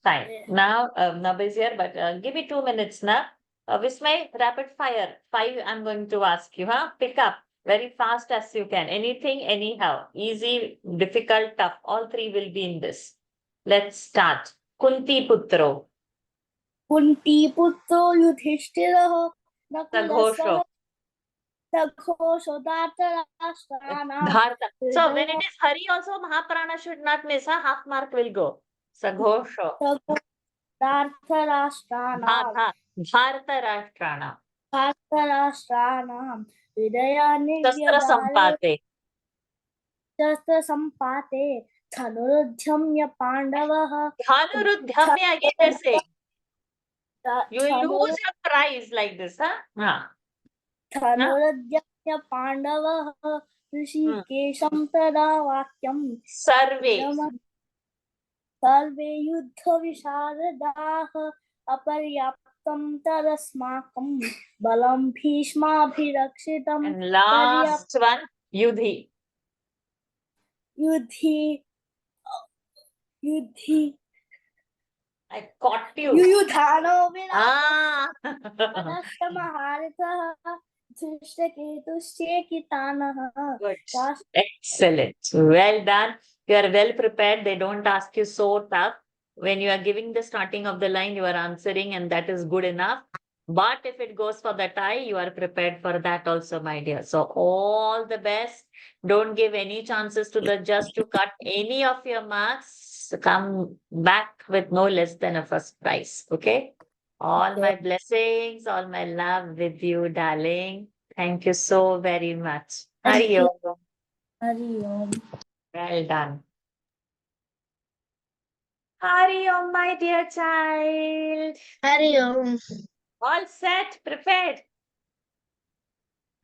Fine. Now Nab is here, but give me 2 minutes now. Vismay, rapid fire. 5 I'm going to ask you, huh? Pick up very fast as you can. Anything, anyhow. Easy, difficult, tough. All 3 will be in this. Let's start. Kunti Putro. Kunti putro Yudhishthirah Saghosho. Nakulasah Saghosho Dhartarashtrana. Dharta. So when it is Hari also, Mahaprana should not miss. Huh? Half mark will go. Saghosho. Dhartarashtrana. Bharata Rashtrana. Dhartarashtrana. Hridayani Shastra Vyadare Sampate. Shastra Sampate Dhanurudhyamya Pandavah. Dhanurudhyamya, again they're saying. You will lose your prize like this, huh? Dhanurudhyamya Pandavah Rishikesham Tada Vakyam Sarve. Sarve Yuddha Visharadaha Aparyaptam Tarasmakam Balam Bhishma Bhirakshitam And last one, Yudhi. Yudhi I caught you. Yuyudhano Ah. Vinashamaharitha Drishtaketushchekitanaha. Good. Excellent. Well done. You are well prepared. They don't ask you so tough. When you are giving the starting of the line, you are answering, and that is good enough. But if it goes for the tie, you are prepared for that also, my dear. So all the best. Don't give any chances to the judge to cut any of your marks. Come back with no less than a first prize. Okay? All my blessings, all my love with you, darling. Thank you so very much. Hari Om. Hari Om. Well done. Hari Om, my dear child. Hari Om. All set, prepared.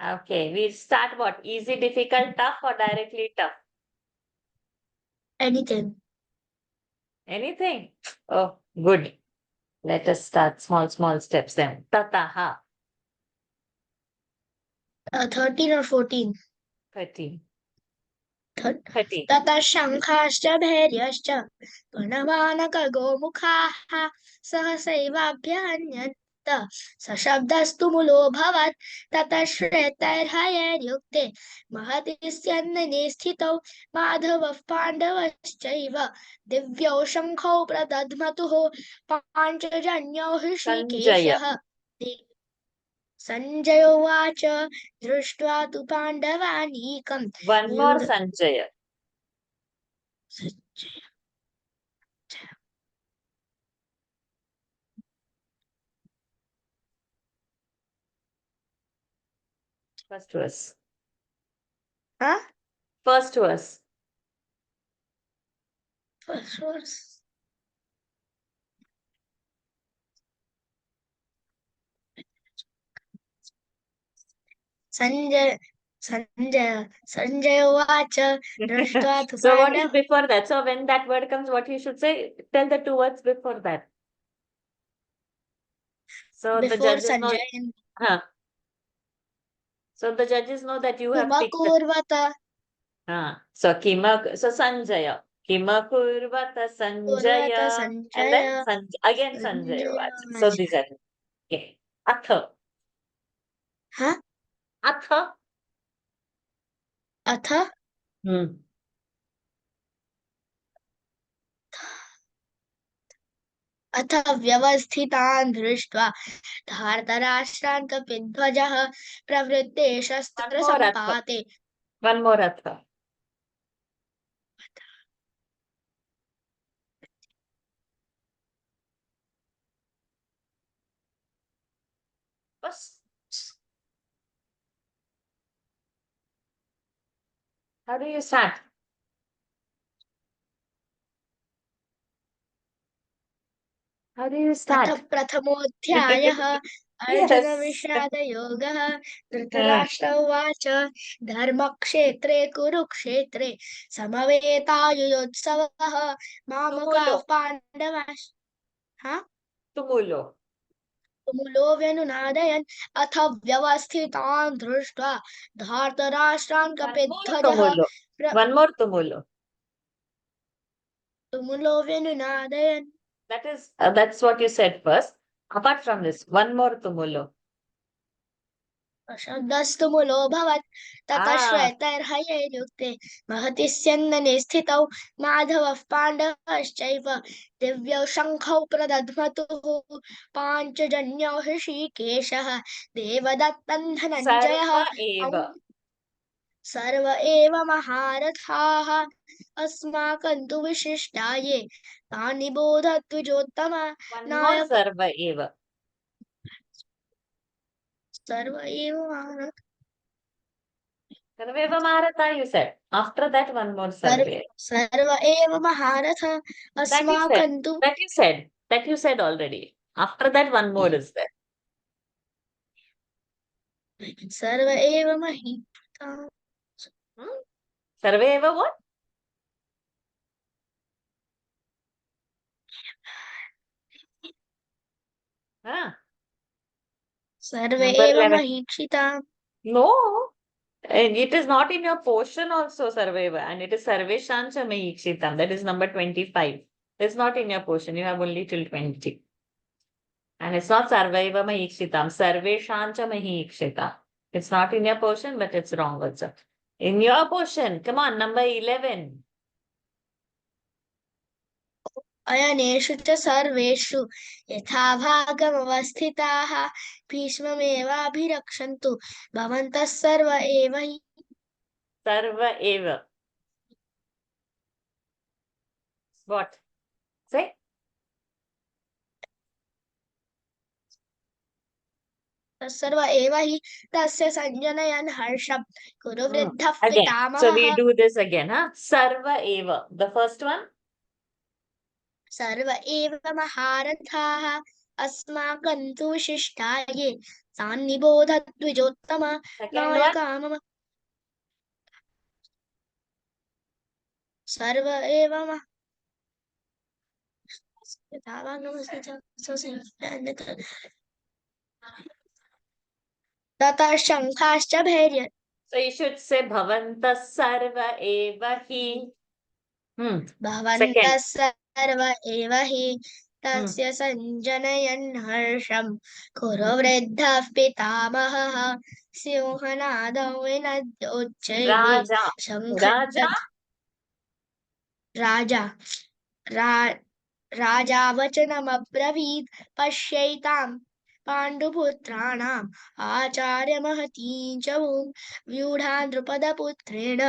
Okay, we'll start what? Easy, difficult, tough, or directly tough? Anything. Anything? Oh, good. Let us start small steps then. Tataha. 13 or 14. 13. Thir- 30. ततः शङ्खाश्च भैर्यश्च गणवानकगोमुखाः सहसैवाभ्यहन्यन्त सशब्दस्तु मूलोऽभवत् ततः श्वेतैर्हयैर्युक्ते महति स्यन्दने स्थितौ माधवः पाण्डवश्चैव दिव्यौ शङ्खौ प्रदध्मतुः पाञ्चजन्यौ हृषीकेशः Sanjay Uvacha Drishtva tu Pandavanekam. One more Sanjaya. First verse. Huh? First verse. First verse. Sanjay Uvacha Drishtva tu So what is Pandavanekam. before that? So when that word comes, what you should say? Tell the 2 words before that. So the Before judges know. Sanjay. So the judges know that you have picked. Kimakurvata. So Sanjaya. Kimakurvata Sanjaya. And then again Sanjaya. So these are. Okay. Atha. Huh? Atha. Atha. अथ व्यवस्थितान् दृष्ट्वा धार्तराष्ट्रान् कपिध्वजः प्रवृत्ते शस्त्रसम्पाते. One more Atha. How do you start? How do you start? अथ प्रथमोऽध्यायः अर्जुन विषादयोगः धृतराष्ट्र उवाच धर्मक्षेत्रे कुरुक्षेत्रे समवेतायुयोत्सवः मामकाः पाण्डवाः तुमुलो व्यनुनादयन् अथ व्यवस्थितान् दृष्ट्वा धार्तराष्ट्रान् कपिध्वजः One more tumulo. तुमुलो व्यनुनादयन्. That's what you said first. Apart from this, one more tumulo. शब्दस्तु मूलो भवत् ततः Ah, श्वेतैर्हयैर्युक्ते महति स्यन्दने स्थितौ माधवः पाण्डवश्चैव दिव्यौ शङ्खौ प्रदध्मतुः पाञ्चजन्यौ हृषीकेशः देवदत्तं धनञ्जयः sarva eva. सर्व एव महारथाः अस्माकं तु विशिष्टाये तानि बोध द्विजोत्तम One more नायक sarva eva. सर्व एव महारथ Sarva eva maharata, you said. After that, one more sarva. सर्व एव महारथ That you said. अस्माकं तु That you said. That you said already. After that, one more is there. सर्व एव महिता Hmm? Sarva eva what? Ah, सर्व number एव 11. महीक्षिता No. And it is not in your portion also, Sarveva, and it is Sarveshancha Mayikshitam. That is number 25. It's not in your portion. You have only till 20. And it's not Sarvaiva Mayikshitam, Sarveshancha Mayikshitam. It's not in your portion, but it's wrong also. In your portion, come on, number 11. अयनेषु च सर्वेषु यथा भागमवस्थिताः भीष्ममेवाभिरक्षन्तु भवन्तः सर्व एव हि Sarva Eva. What? Say? सर्व एव हि तस्य सञ्जनयन् हर्षं कुरु वृद्धः Again. So पितामहः we do this again, huh? Sarva Eva. The first one? सर्व एव महारथाः अस्माकं तु विशिष्टाये तान् निबोध द्विजोत्तम Second one? नायका मम सर्व एव ततः शङ्खाश्च भैर्य So you should say Bhavanta Sarva Eva Hi. भवन्तः Second. सर्व एव हि तस्य सञ्जनयन् हर्षं कुरु वृद्धः पितामहः सिंहनादौ विनद्योच्चैः Raja. शङ्खं राजा राजा वचनमब्रवीत् पश्यैतां पाण्डुपुत्राणाम् आचार्यमहतीं च भूम् व्यूढां द्रुपदपुत्रेण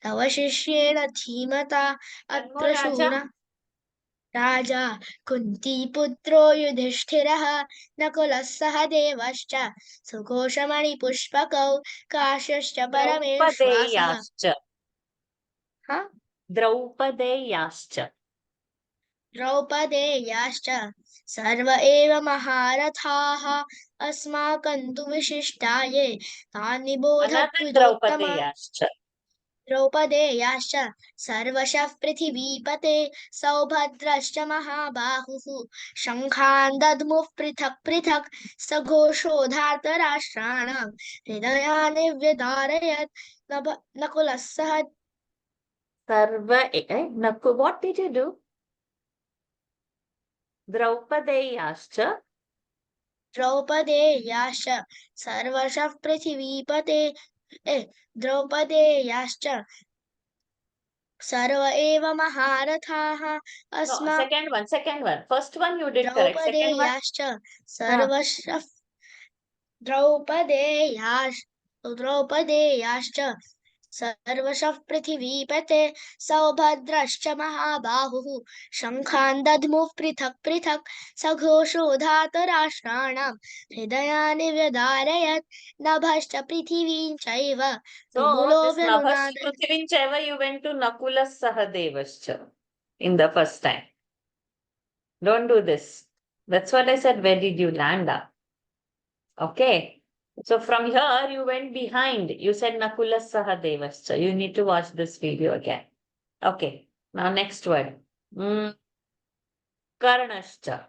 तव शिष्येण धीमता अत्र शूरा राजा कुन्तीपुत्रो युधिष्ठिरः नकुलः सह देवश्च सुघोषमणिपुष्पकौ काश्यश्च परमेश्वासः Draupadeyascha. द्रौपदेयाश्च सर्व एव महारथाः अस्माकं तु विशिष्टाये तान् निबोध Another द्विजोत्तम Draupadeyascha. द्रौपदेयाश्च सर्वशः पृथिवीपते सौभद्रश्च महाबाहुः शङ्खान् दद्मुः पृथक् पृथक् सघोषोधार्तराष्ट्राणां हृदयानि व्यधारयत् नकुलः सह What did you do? Draupadeyascha. द्रौपदेयाश्च सर्वशः पृथिवीपते द्रौपदेयाश्च सर्व एव महारथाः No, second one. First one you did correct. Second one. द्रौपदेयाश्च सर्वशः द्रौपदेयाश्च सर्वशः पृथिवीपते सौभद्रश्च महाबाहुः शङ्खान् दद्मुः पृथक् पृथक् सघोषोधार्तराष्ट्राणां हृदयानि व्यधारयत् नभश्च पृथिवीं चैव So तुमुलो this Nabhash व्यनुनाद Prithvinchaiva you went to Nakula Sahadevascha in the first time. Don't do this. That's what I said. Where did you land up? Okay. So from here you went behind. You said Nakula Sahadevascha. You need to watch this video again. Okay. Now next word. Karnascha.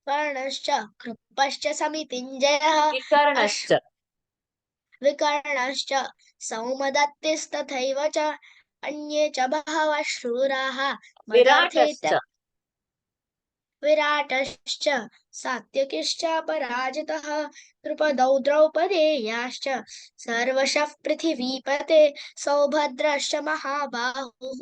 कर्णश्च कृपश्च समितिञ्जयः Vikarnascha. विकर्णश्च सौमदत्तिस्तथैव च अन्ये च बहवः शूराः Viratascha. विराटश्च सात्यकिश्च पराजितः द्रुपदौ द्रौपदेयाश्च सर्वशः पृथिवीपते सौभद्रश्च महाबाहुः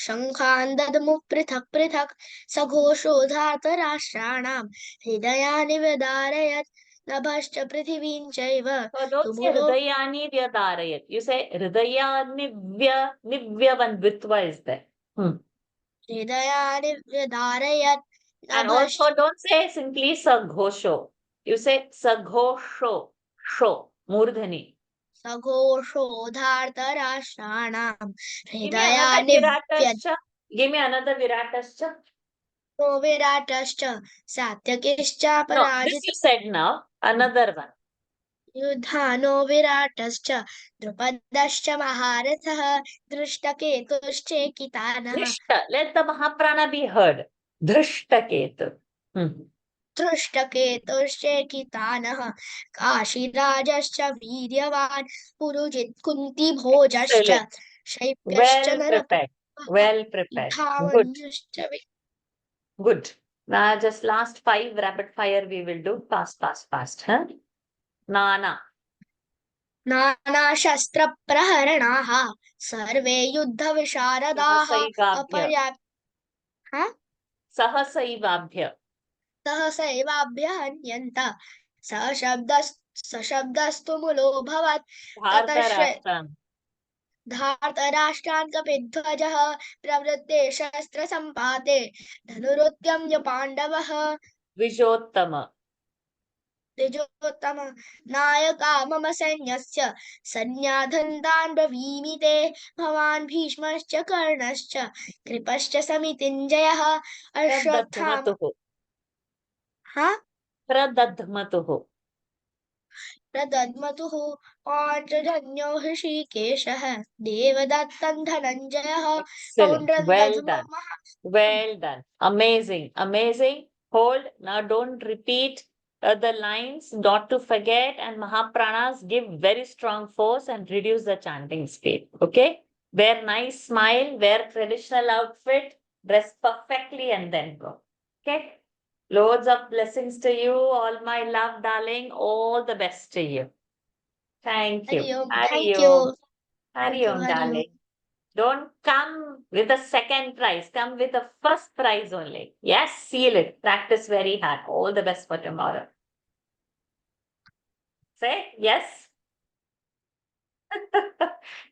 शङ्खान् दद्मुः पृथक् पृथक् सघोषो धार्तराष्ट्राणां हृदयानि व्यदारयत् नभश्च पृथिवीं चैव So don't say तुमुलो Hridayani Vyadarayat. You say Hridayani Nivya one Vitva is there. हृदयानि व्यदारयत् And नभश्च also don't say simply Saghosho. You say Saghosho. Sho. Murdhani. सघोषो धार्तराष्ट्राणां Give me another हृदयानि Viratascha. Give me another Viratascha. व्यदो विराटश्च सात्यकिश्च No, this पराजितः you said now. Another one. युधानो विराटश्च द्रुपदश्च महारथः दृष्टकेतुश्चेकितानः Drishta. Let the Mahaprana be heard. Drishtaketu. दृष्टकेतुश्चेकितानः काशीराजश्च वीर्यवान् Purujit कुन्तीभोजश्च Excellent. शैब्यश्च Well नरपः prepared. Well prepared. Good. धावन्यश्च Good. Now just last 5 rapid fire we will do. Fast, fast, fast. Huh? Nana. नानाशस्त्रप्रहरणाः सर्वे युद्धविशारदाः Sahasaivaabhya. अपर्याप्तः Sahasaivaabhya. सहसैवाभ्यहन्यन्त सशब्दस्तु मूलोऽभवत् Bhartarashtam. धार्तराष्ट्रान् कपिध्वजः प्रवृत्ते शस्त्रसम्पाते धनुरुद्यम्य पाण्डवः Vijottama. द्विजोत्तम नायका मम सैन्यस्य सन्न्याधन्तान् ब्रवीमि ते भवान् भीष्मश्च कर्णश्च कृपश्च समितिञ्जयः अश्वत्थामा Pradadhmatuhu. Pradadhmatuhu. प्रदद्मतुः पाञ्चजन्यो हृषीकेशः देवदत्तं धनञ्जयः Excellent. पौण्ड्रं Well दध्मो done. Well done. Amazing. Amazing. Hold. Now don't repeat the lines, not to forget. And Mahapranas give very strong force and reduce the chanting speed. Okay? Wear nice smile, wear traditional outfit, dress perfectly, and then go. Okay? Loads of blessings to you, all my love, darling. All the best to you. Thank you. Hari Om Hari thank Om. You Hari Om, Hari Om darling. Don't come with the second prize. Come with the first prize only. Yes, seal it. Practice very hard. All the best for tomorrow. Say yes.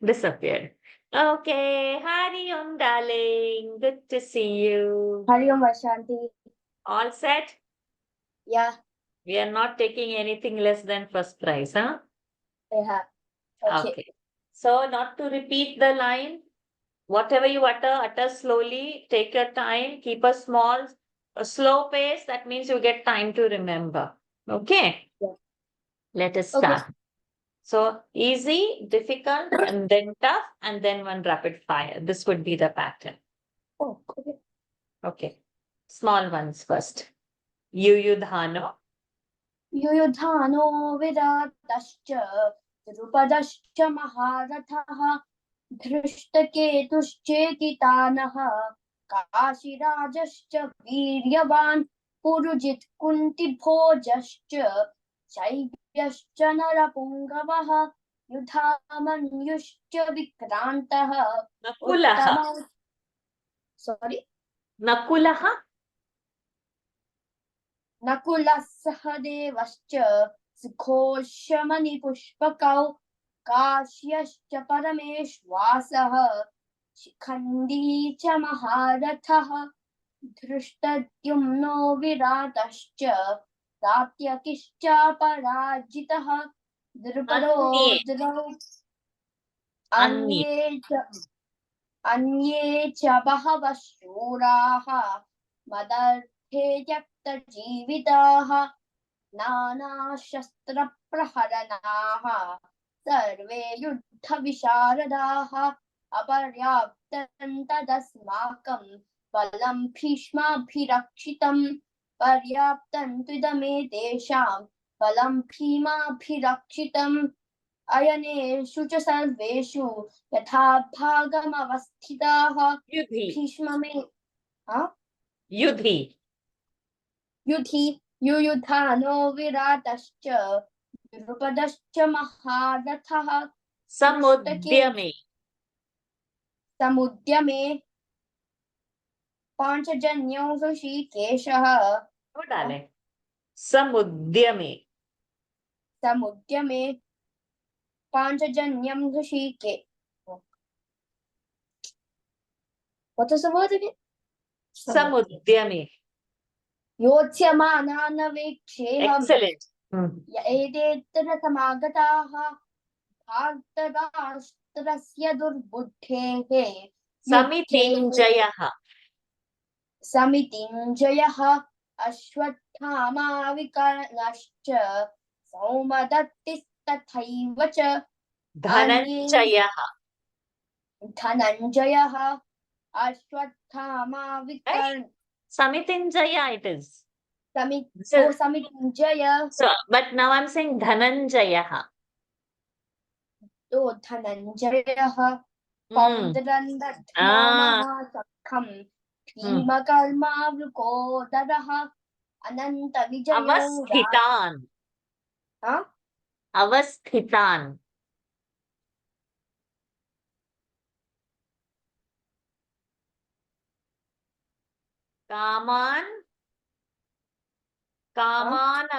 Disappeared. Okay. Hari Om, darling. Good to see you. Hari Om Vashanti. All set? Yeah, We are not taking anything less than first prize, huh? yeah. Okay. So not to repeat the line, whatever you utter slowly, take your time, keep a slow pace. That means you get time to remember. Okay? Yeah. Let us Okay. start. So easy, difficult, and then tough, and then one rapid fire. This would be the pattern. Oh, okay. Okay. Small ones first. Yuyudhano. युयुधानो विराटश्च द्रुपदश्च महारथः धृष्टकेतुश्चेकितानः काशीराजश्च वीर्यवान् पुरुजित् कुन्तिभोजश्च शैब्यश्च नरपुङ्गवः युधामन्युश्च विक्रान्तः Nakulaha. Sorry. Nakulaha. नकुलः सहदेवश्च सुघोषमणिपुष्पकौ काश्यश्च परमेश्वासः शिखण्डी च महारथः धृष्टद्युम्नो विराटश्च सात्यकिश्च पराजितः द्रुपदो अन्ये च बहवः शूराः मदर्थे त्यक्तजीविताः नानाशस्त्रप्रहरणाः सर्वे युद्धविशारदाः अपर्याप्तं तदस्माकं बलं भीष्माभिरक्षितं पर्याप्तं त्विदमेतेषां बलं भीमाभिरक्षितम् अयनेषु च सर्वेषु यथा भागमवस्थिताः Yudhi. भीष्ममे Yudhi. युयुधानो विराटश्च द्रुपदश्च महारथः पुस्तके समुद्यमे समुद्यमे पांचजन्यो ऋषिकेशः वो डाले समुद्यमे समुद्यमे पांचजन्यं ऋषिके What is the word again? समुद्यमे योत्स्यमानानवेक्षेऽहम् excellent य एतेऽत्र समागताः धार्तराष्ट्रस्य दुर्बुद्धेः समितिञ्जयः समितिञ्जयः अश्वत्थामा विकर्णश्च सौमदत्तिस्तथैव च धनञ्जयः धनञ्जयः अश्वत्थामा विकर्ण समितिञ्जय it is समितिञ्जय so but now I'm saying Dhananjay to Dhananjay mm. पौण्ड्रन्दध्नो महासखम् भीमकर्मावृकोदरः अनन्तविजयो अवस्थितान् अवस्थितान् कामान्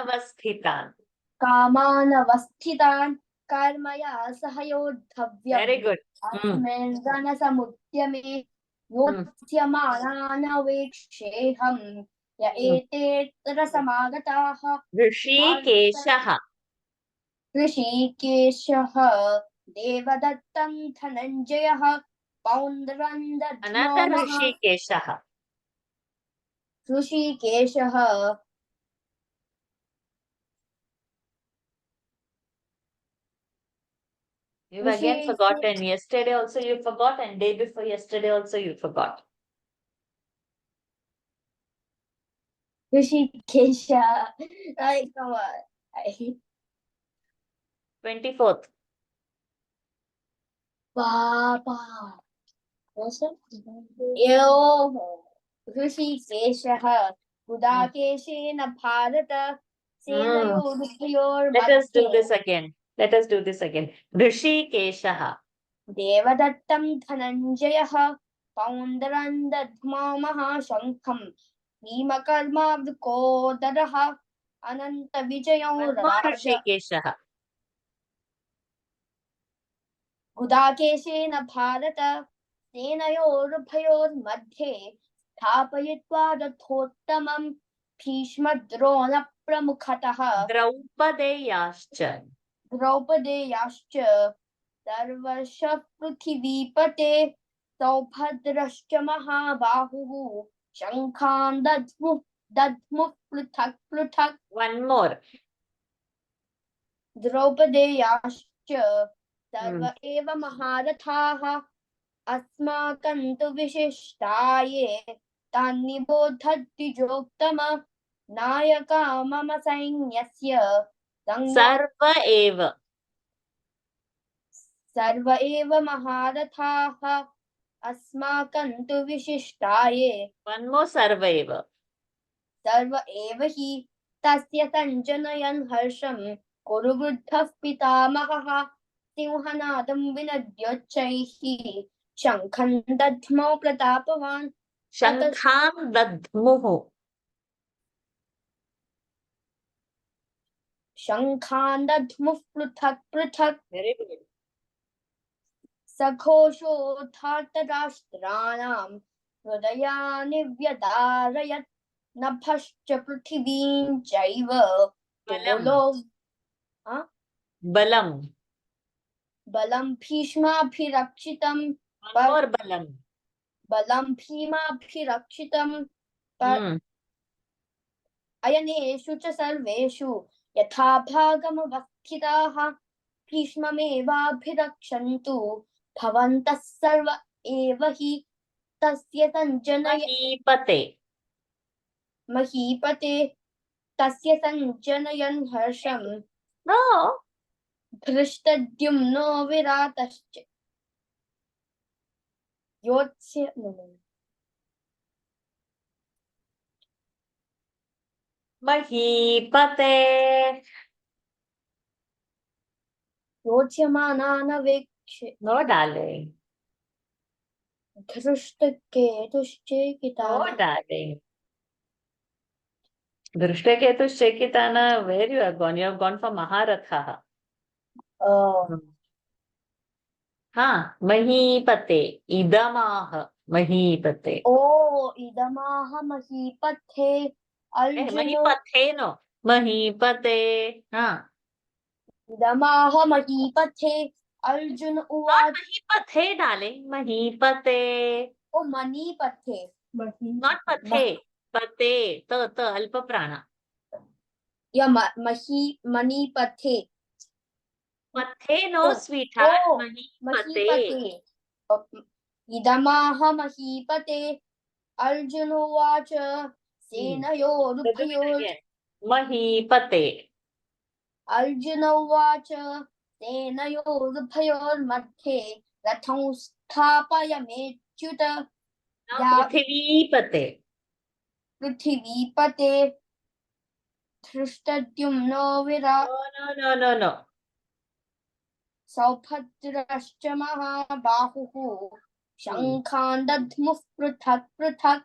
अवस्थितान् कामानवस्थितान् कर्मया सह योद्धव्यम् very good अस्मिन् रणसमुद्यमे योत्स्यमानानवेक्षेऽहम् य एतेऽत्र समागताः ऋषिकेशः ऋषिकेशः देवदत्तं धनञ्जयः पौण्ड्रं दध्नो another ऋषिकेशः ऋषिकेशः you've again forgotten yesterday also you forgot and day before yesterday also you forgot Hrishikesh like come on 24th Baba. यो ऋषिकेशः गुदाकेशेन Bharata let us do this सेनयोरुभयोर्मध्ये again ऋषिकेशः देवदत्तं धनञ्जयः पौण्ड्रं दध्मो महाशङ्खम् भीमकर्मावृकोदरः अनन्तविजयो राजा ऋषिकेशः गुदाकेशेन भारत सेनयोरुभयोर्मध्ये स्थापयित्वा रथोत्तमं भीष्मद्रोणप्रमुखतः द्रौपदेयाश्च सर्वशः पृथिवीपते सौभद्रश्च महाबाहुः शङ्खान् दध्मुः पृथक् पृथक् one more द्रौपदेयाश्च सर्व एव महारथाः अस्माकं तु विशिष्टाये तान्निबोधद्विजोत्तम नायका मम सैन्यस्य सर्व एव महारथाः अस्माकं तु विशिष्टाये one more सर्व एव हि तस्य सञ्जनयन् हर्षं कुरु वृद्धः पितामहः सिंहनादं विनद्योच्चैः शङ्खं दध्मो प्रतापवान् शङ्खां दध्मुः शङ्खान् दध्मुः पृथक् पृथक् very good सघोषोद्धार्तराष्ट्राणां हृदयानि व्यदारयत् नभश्च पृथिवीं चैव बलं भीष्माभिरक्षितं अयनेषु च सर्वेषु यथा भागमवस्थिताः भीष्ममेवाभिरक्षन्तु भवन्तः सर्व एव हि तस्य महीपते तस्य सञ्जनयन् हर्षं no धृष्टद्युम्नो विराटश्च योत्स्य महीपते रोच्यमानानवेक्षे नो डार्लिंग धृष्टकेतुश्चेकितानः नो डार्लिंग दृष्टकेतुश्चेकितानः where you have gone? You have gone for Maharatha. हाँ महीपते इदमाह महीपते ओ इदमाह महीपथे अर्जुनो महीपथे नो महीपते हाँ इदमाह महीपथे अर्जुन नॉट उवाच महीपथे डार्लिंग महीपते ओ मणिपथे नॉट पथे पते त अल्प प्राण या मणिपथे पथे नो ओ स्वीट ओ हार्ट महीपते महीपते इदमाह महीपते अर्जुन उवाच Do it सेनयोरुभयोर् again. महीपते अर्जुन उवाच सेनयोरुभयोर्मध्ये रथं स्थापयमेच्युत Now या पृथिवीपते पृथिवीपते धृष्टद्युम्नो विराट् नो नो नो नो सौभद्रश्च महाबाहुः शङ्खान् दध्मुः पृथक् पृथक्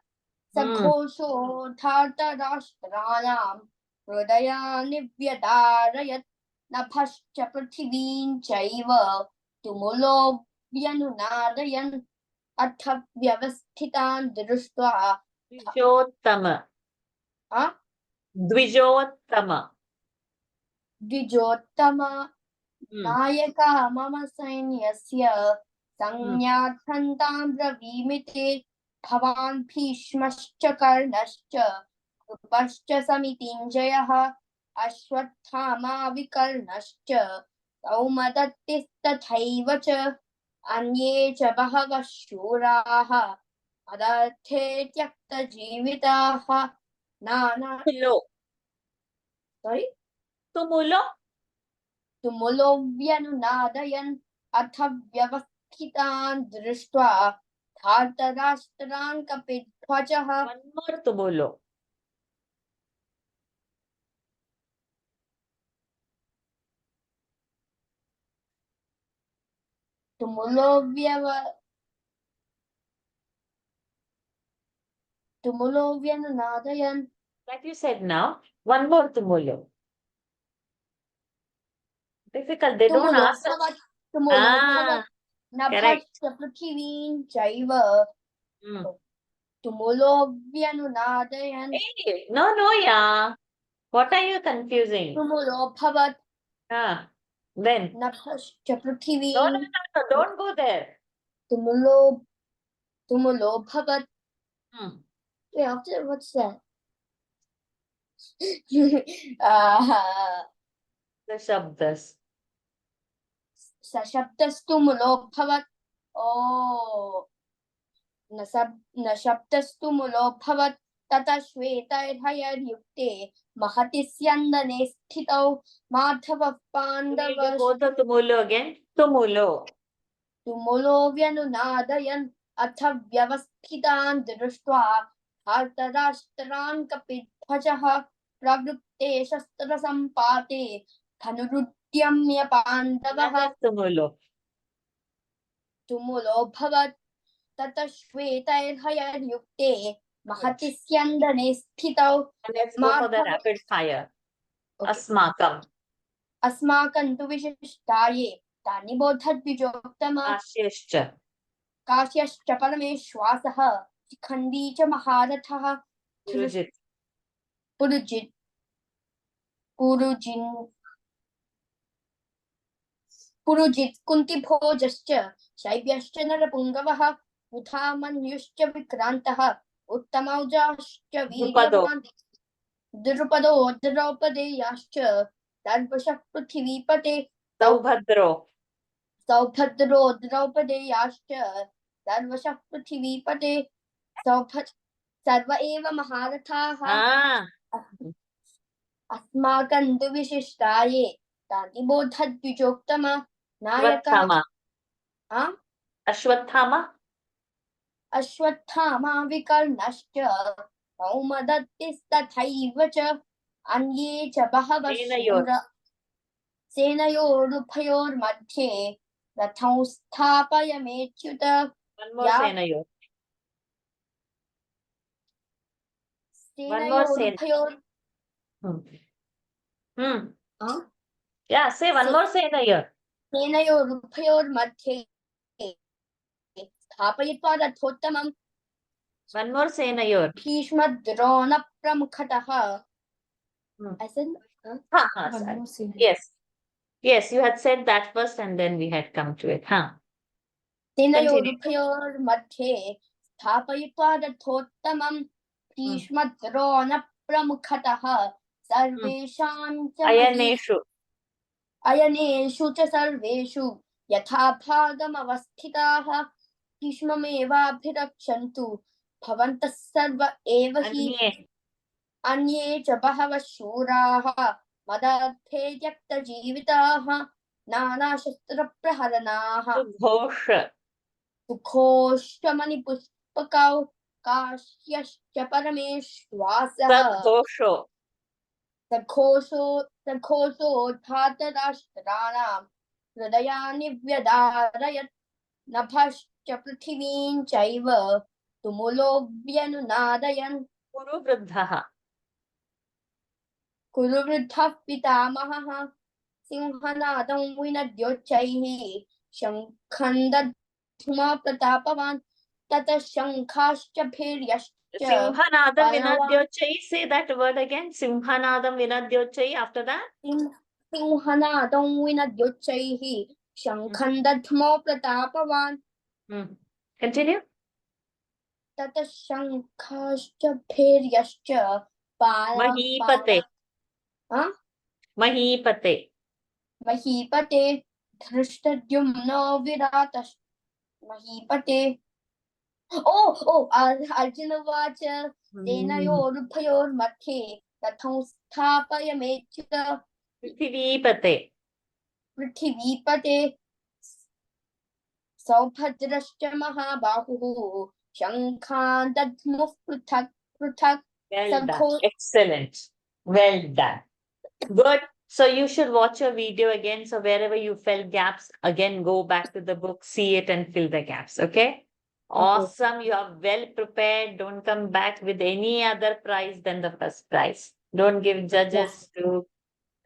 सघोषो धार्तराष्ट्राणां हृदयानि व्यदारयत् नभश्च पृथिवीं चैव तुमुलो व्यनुनादयन् अथ व्यवस्थितान् दृष्ट्वा द्विजोत्तम आ, द्विजोत्तम द्विजोत्तम नायका मम सैन्यस्य संज्ञार्थन्तां ब्रवीमि ते भवान् भीष्मश्च कर्णश्च कृपश्च समितिञ्जयः अश्वत्थामा विकर्णश्च सौमदत्तिस्तथैव च अन्ये च बहवः शूराः अदर्थे त्यक्तजीविताः नाना तुमुलो sorry तुमुलो तुमुलो व्यनुनादयन् अथ व्यवस्थितान् दृष्ट्वा धार्तराष्ट्रान् कपिध्वजः one more तुमुलो तुमुलो व्यनुनादयन् that you said now one more तुमुलो difficult they don't तुमुलो ask भवत् तुमुलो भवत् correct नभश्च पृथिवीं चैव Hmm. तुमुलो व्यनुनादयन् Hey, no yeah what are you confusing तुमुलो भवत् then नभश्च no पृथिवीं don't go there तुमुलो भवत् Hmm. wait after what's that uh, the shabdas सशब्दस्तुमुलो भवत् ओ न शब्दस्तुमुलो भवत् ततः श्वेतैर्हयर्युक्ते महति स्यन्दने स्थितौ माधवः you need to पाण्डवः go to tumulo again tumulo तुमुलो व्यनुनादयन् अथ व्यवस्थितान् दृष्ट्वा धार्तराष्ट्रान् कपिध्वजः प्रवृत्ते शस्त्रसम्पाते धनुरुद्यम्य पाण्डवः another tumulo तुमुलो भवत् ततः श्वेतैर्हयर्युक्ते महति स्यन्दने स्थितौ let's go for the Madhava rapid fire Okay. अस्माकं अस्माकं तु विशिष्टाये तानि बोधद्विजोत्तम आश्यश्च काश्यश्च परमेश्वासः शिखण्डी च महारथः पुरुजित् पुरुजित् पुरुजिन् पुरुजित् कुन्तिभोजश्च शैब्यश्च नरपुङ्गवः युधामन्युश्च विक्रान्तः उत्तमौजाश्च द्रुपदो वीर्यवान् द्रुपदो द्रौपदेयाश्च सर्वशः पृथिवीपते सौभद्रो सौभद्रो द्रौपदेयाश्च सर्वशः पृथिवीपते सर्व एव महारथाः अस्माकं तु विशिष्टाये तानि बोधद्विजोत्तम नायका अश्वत्थामा अश्वत्थामा विकर्णश्च सौमदत्तिस्तथैव च अन्ये च बहवः सेनयोः। शूरा सेनयोरुभयोर्मध्ये रथं स्थापयमेच्युत One more या सेनयोः. One more Sen. सेनयोरुभयोर् Hmm. Hmm. अ? Yeah, say one से- more सेनयोः. सेनयोरुभयोर्मध्ये स्थापयित्वा रथोत्तमं One more सेनयोः. भीष्मद्रोणप्रमुखतः Hmm. I said, Sorry. Yes. Yes, you had said that first and then we had come to it. Continue. सेनयोरुभयोर्मध्ये स्थापयित्वा रथोत्तमं भीष्मद्रोणप्रमुखतः सर्वेषां च अयनेषु. अयनेषु च सर्वेषु यथा भागमवस्थिताः भीष्ममेवाभिरक्षन्तु भवन्तः सर्व एव हि अन्ये च बहवः शूराः मदर्थे त्यक्तजीविताः नानाशस्त्रप्रहरणाः सुघोष. सुघोषमणिपुष्पकौ काश्यश्च परमेश्वासः सघोषो. सघोषोद्धातराष्ट्राणां हृदयानि व्यदारयत् नभश्च पृथिवीं चैव तुमुलोऽभ्यनुनादयन् कुरुवृद्धः. कुरुवृद्धः पितामहः सिंहनादं विनद्योच्चैः शङ्खं दध्मा प्रतापवान् ततः शङ्खाश्च भैर्यश्च Simhanadam Vinadyochai. Say that word again. Simhanadam Vinadyochai. After that. सिंहनादं विनद्योच्चैः शङ्खं दध्मा प्रतापवान् Continue. ततः शङ्खाश्च भैर्यश्च Mahipate. Mahipate. महीपते धृष्टद्युम्नो विरातश्च महीपते अर्जुन उवाच सेनयोरुभयोर्मध्ये रथं स्थापयमेच्युत पृथिवीपते. पृथिवीपते सौभद्रश्च महाबाहुः शङ्खान् दध्मुः पृथक् पृथक् Well done. सघो Excellent. Well done. Good. So you should watch your video again. So wherever you felt gaps, again go back to the book, see it and fill the gaps. Okay? Awesome. You are well prepared. Don't come back with any other prize than the first prize. Don't give judges to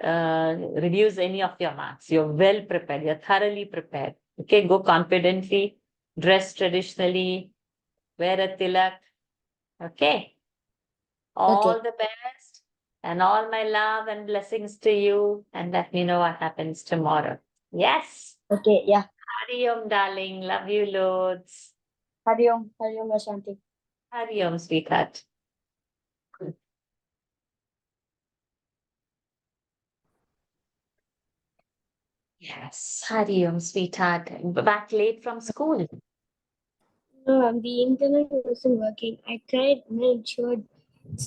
reduce any of your marks. You're well prepared. You're thoroughly prepared. Okay, go confidently, dress traditionally, wear a tilak. Okay. All the best and all my love and blessings to you. And let me know what happens tomorrow. Yes. Okay, yeah. Hari Om, darling. Love you loads. Hari Om, Ashanti. Hari Om, sweetheart. Yes, Hari Om, sweetheart. Back late from school. No, the internet wasn't working. I tried and then it showed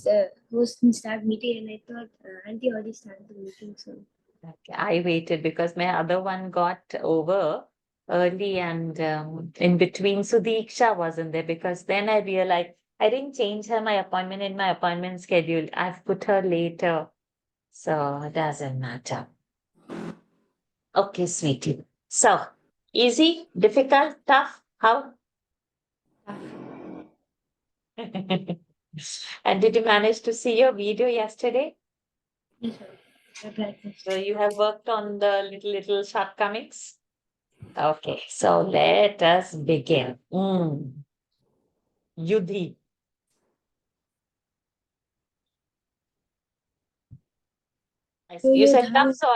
the host and start meeting, and I thought Auntie already started the meeting soon. Okay, I waited because my other one got over early and in between. So Diksha wasn't there because then I realized I didn't change my appointment in my appointment schedule. I've put her later. So it doesn't matter. Okay, sweetie. So easy, difficult, tough, how? And did you manage to see your video yesterday? Yes, sir. I practiced. So you have worked on the little shortcomings? Okay, so let us begin. Yudhi. You said tough, so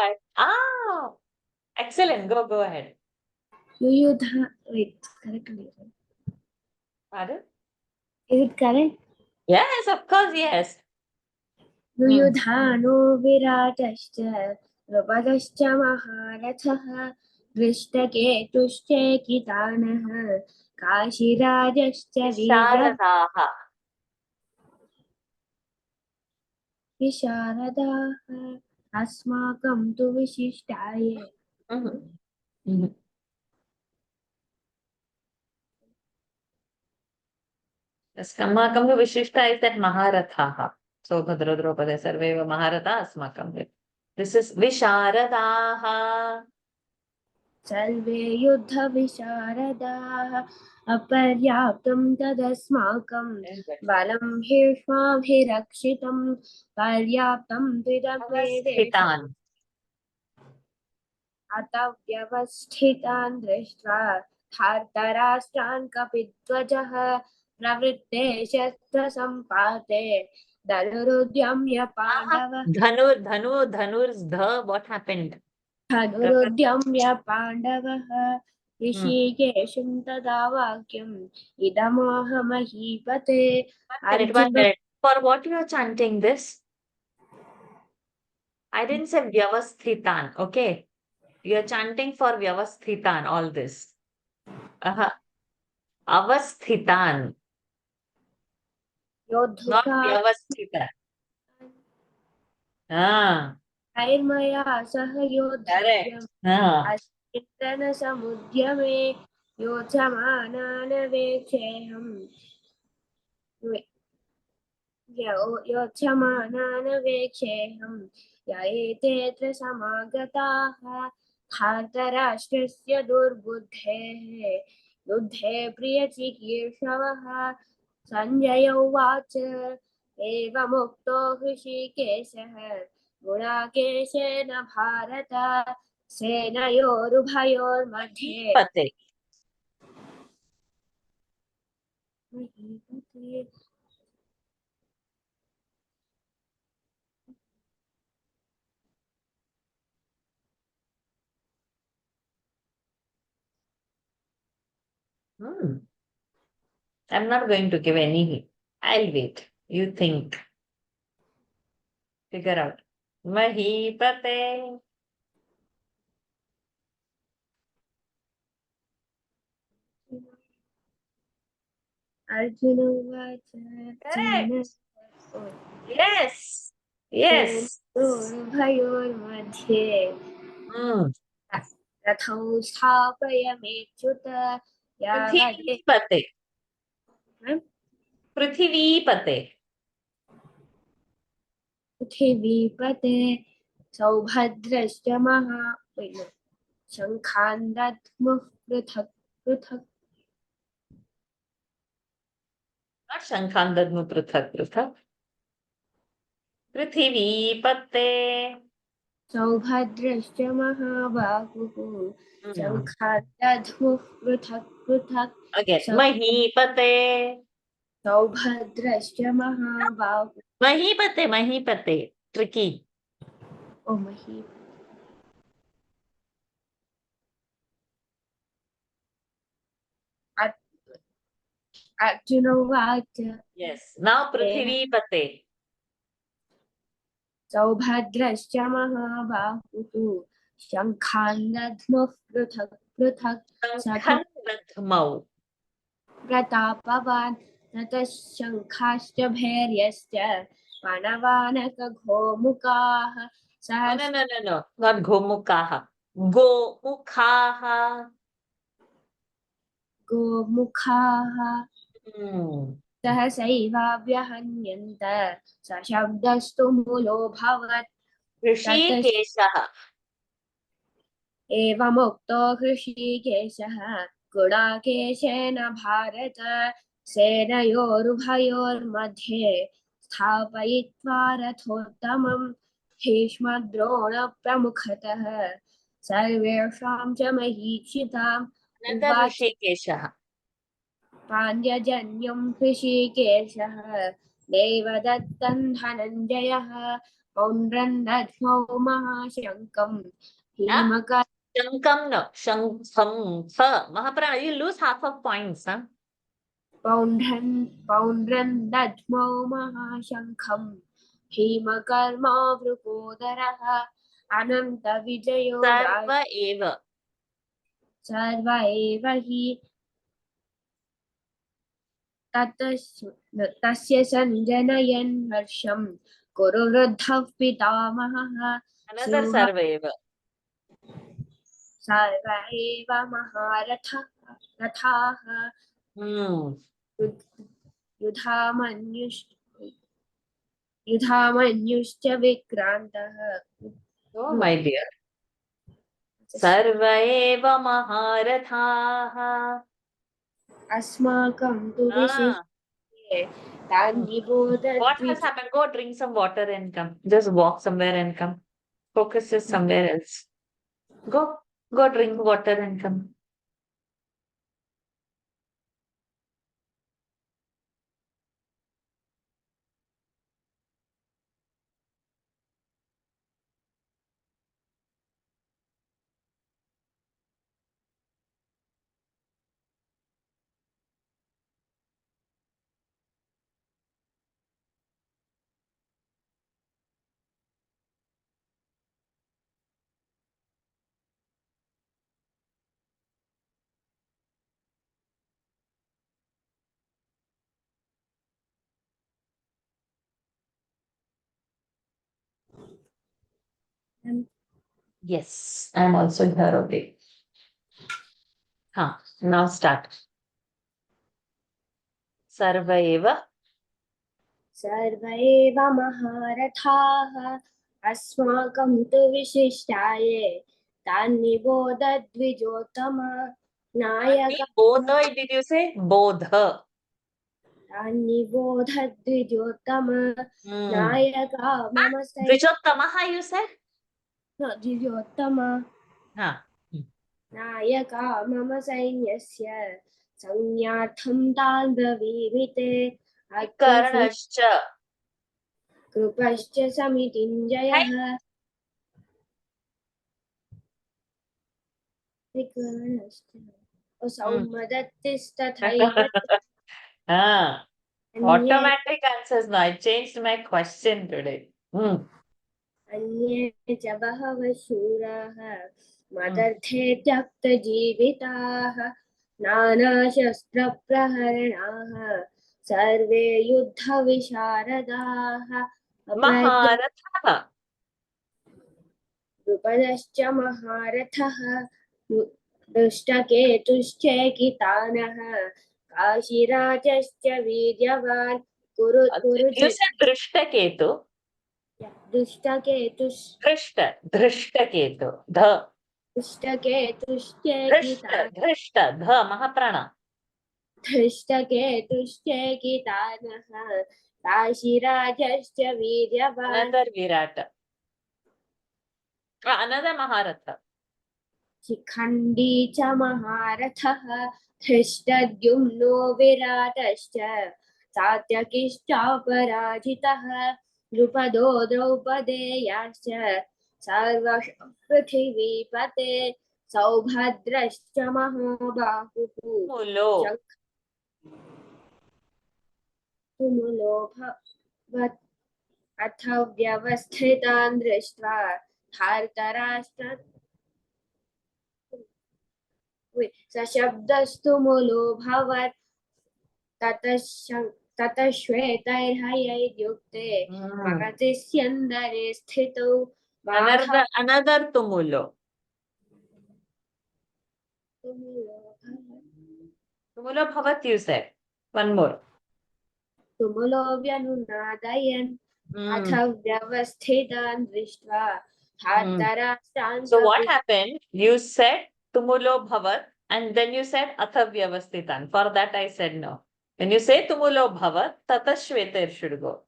excellent. Go ahead. Wait, correctly. Pardon? Is it correct? Yes, of course, yes. युयुधानो विराटश्च द्रुपदश्च महारथः दृष्टकेतुश्चेकितानः काशीराजश्च Visharadaha. विशारदाः अस्माकं तु विशिष्टाय Asmakamtu Vishishta is that Maharathaha. Saubhadra Draupadi सर्वे महारथा अस्माकं this is विशारदाः सर्वे युद्धविशारदाः अपर्याप्तं तदस्माकं बलं ह्येष्माभिरक्षितं पर्याप्तं त्विदमे स्थितान् अत व्यवस्थितान् दृष्ट्वा धार्तराष्ट्रान् कपिध्वजः प्रवृत्ते शस्त्रसम्पाते धनुरुद्यम्य पाण्डव धनुर्ध what happened धनुरुद्यम्य पाण्डवः ऋषिकेशं तदा वाक्यम् इदमाह महीपते one Arjuna minute for what you are chanting this I didn't say vyavasthitan okay you are chanting for vyavasthitan all this avasthitan not योद्धुका vyavasthitan कैर्मया सह correct योद्धव्यम् अस्मिन् योत्समानान् वेक्षेऽहम् योत्समानान् वेक्षेऽहम् य एतेऽत्र समागताः धार्तराष्ट्रस्य दुर्बुद्धेः युद्धे प्रियचिकीर्षवः सञ्जय उवाच एवमुक्तो हृषीकेशः गुणाकेशेन भारत सेनयोरुभयोर्मध्ये पते I'm not going to give any hint. I'll wait. You think. Figure out. Mahipate. Arjuna उवाच Correct. Yes. Yes. सेनयोरुभयोर्मध्ये Hmm. रथौ स्थापयमेच्युत यावदे Prithivipate. Prithivipate. पृथिवीपते सौभद्रश्च शङ्खान् दद्मुः पृथक् पृथक् Not Shankhandadnu Prithak Prithak. Prithivipate. सौभद्रश्च महाबाहुः Hmm. शङ्खान् दद्मुः पृथक् पृथक् Again. सौ- Mahipate. सौभद्रश्च महाबाहुः Mahipate. Mahipate. Tricky. ओ मही अर्जुन उवाच Yes. Now Prithivipate. सौभद्रश्च महाबाहुः शङ्खान् दद्मुः पृथक् पृथक् Shankhandadmau. प्रतापवान् ततः शङ्खाश्च भैर्यश्च पणवानकघोमुखाः No, सहस्र no, no, no, no. Not Gomukaha. Gomukhaha. गोमुखाः Hmm. सहसैवाभ्यहन्यन्त सशब्दस्तु मूलोऽभवत् Rishikeshaha. एवमुक्तो हृषीकेशः गुडाकेशेन भारत सेनयोरुभयोर्मध्ये स्थापयित्वा रथोत्तमम् भीष्मद्रोणप्रमुखतः सर्वेषां च महीक्षिताम् Another उवाच Rishikeshaha. पाण्ड्यजन्यं हृषीकेशः देवदत्तं धनञ्जयः पौण्ड्रं दध्मौ महाशङ्कं भीमक Shankam no. Shankham. Mahaprana, you lose half of points, huh? पौण्ड्रं दध्मौ महाशङ्खं भीमकर्मावृकोदरः अनन्तविजयो Sarva eva. सर्व एव हि तस्य सञ्जनयन् हर्षं कुरु वृद्धः पितामहः Another सिंह Sarva eva. सर्व एव महारथाः Hmm. युधामन्युश्च युधामन्युश्च विक्रान्तः Oh, my dear. सर्व एव महारथाः. अस्माकं तु Ah, विशिष्ये तान् what निबोधद्विज has happened? Go drink some water and come. Just walk somewhere and come. Focus is somewhere else. Go, go drink water and come. Yes, I'm also here only. Now start. सर्व एव सर्व एव महारथाः अस्माकं तु विशिष्टाये तान् निबोधद्विजोत्तम नायका Bodha, did you say? Bodha. तान् निबोधद्विजोत्तम नायका मम Dvijottamaha, you said? द्विजोत्तम Huh. नायका मम सैन्यस्य संज्ञार्थं तान् ब्रवीमि ते Karnascha. कृपश्च समितिञ्जयः सौमदत्तिस्तथैव Ah, अन्ये automatic answers now. I changed my question today. अन्ये च बहवः शूराः मदर्थे त्यक्तजीविताः नानाशस्त्रप्रहरणाः सर्वे युद्धविशारदाः Maharatha. द्रुपदश्च महारथः दुष्टकेतुश्चेकितानः काशीराजश्च वीर्यवान् कुरु You said Drishtaketu. दुष्टकेतुश् Drishtaketu. Dha. दुष्टकेतुश्चेकितानः Drishta. Dha. Mahaprana. धृष्टकेतुश्चेकितानः काशीराजश्च वीर्यवान् Another Virata. Another Maharatha. Shikhandi च महारथः धृष्टद्युम्नो विराटश्च सात्यकिश्चापराजितः द्रुपदो द्रौपदेयाश्च सर्वश पृथिवीपते सौभद्रश्च महाबाहुः Mulo. तुमुलो भवत् अथ व्यवस्थितान् दृष्ट्वा धार्तराष्ट्र सशब्दस्तु मुलोऽभवत् ततः श्वेतैर्हयैर्युक्ते महति स्यन्दने स्थितौ Another Tumulo. Tumulo Bhavat, you said. One more. तुमुलो व्यनुनादयन् अथ व्यवस्थितान् दृष्ट्वा धार्तराष्ट्रान् So what happened? You said Tumulo Bhavat and then you said Atha Vyavasthitan. For that I said no. When you say Tumulo Bhavat, Tata Shveter should go.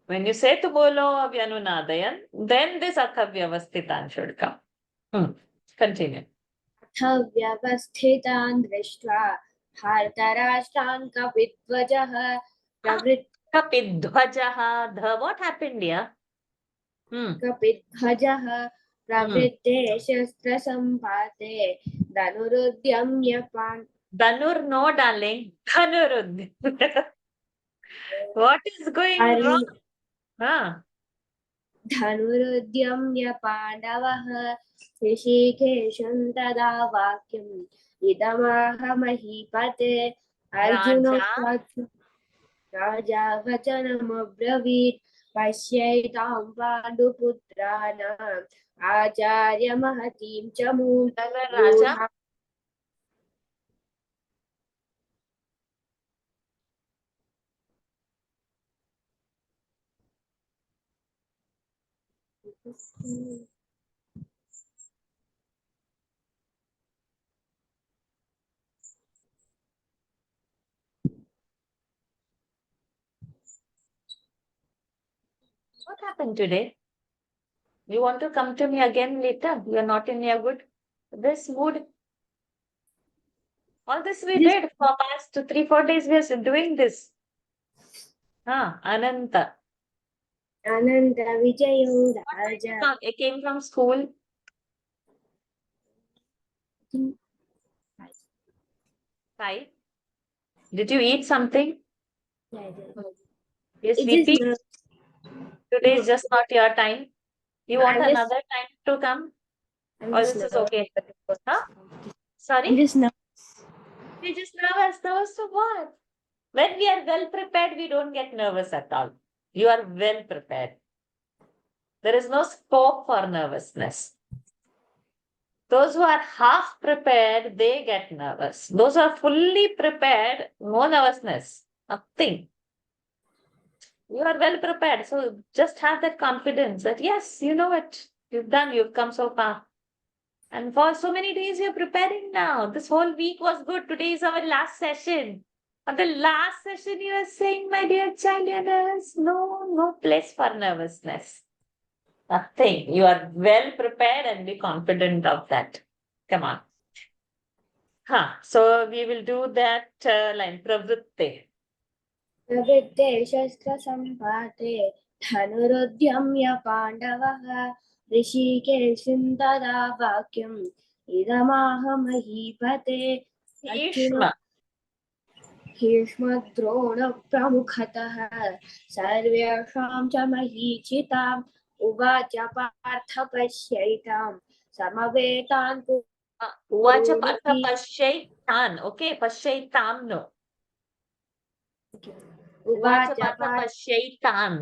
When you say Tumulo Vyanunadayan, then this Atha Vyavasthitan should come. Continue. अथ व्यवस्थितान् दृष्ट्वा धार्तराष्ट्रान् कपिध्वजः प्रवृत्त Kapidhvajaha. The what happened here? कपिध्वजः प्रवृत्ते शस्त्रसम्पाते धनुरुद्यम्य Dhanur, no darling. Dhanurud. What is going wrong? धनुरुद्यम्य पाण्डवः ऋषिकेशं तदा वाक्यम् इदमाह महीपते अर्जुन राजा वचनमब्रवीत् पश्यैतां पाण्डुपुत्राणाम् आचार्यमहतीं च मूम् Raja. What happened today? You want to come to me again later? You are not in your good this mood. All this we did for past 3-4 days. We are doing this. Ananta. Ananda Vijayo What time you Raja. come? You came from school. Five. Did you eat something? Yeah, Yes, it VP. is Today is just not your time. You No, want I'm just- another time to come? I'm Or just this is nervous. okay? Huh? I'm Sorry? just nervous. You're just nervous. Nervous to what? When we are well prepared, we don't get nervous at all. You are well prepared. There is no scope for nervousness. Those who are half prepared, they get nervous. Those who are fully prepared, no nervousness, nothing. You are well prepared. So just have that confidence that yes, you know it. You've done, you've come so far. And for so many days, you're preparing now. This whole week was good. Today is our last session. On the last session, you are saying, my dear child, you're nervous. No place for nervousness. Nothing. You are well prepared and be confident of that. Come on. So we will do that line. Pravritte. प्रवृत्ते शस्त्रसम्पाते धनुरुद्यम्य पाण्डवः ऋषिकेशं तदा वाक्यम् इदमाह महीपते Bhishma. भीष्मद्रोणप्रमुखतः सर्वेषां च महीचिताम् उवाच पार्थ पश्यैतां समवेतान् Uvacha Partha कुरूनिति Pashyaitan. Okay, Pashyaitam no. उवाच Uvacha Partha पार्थ Pashyaitan.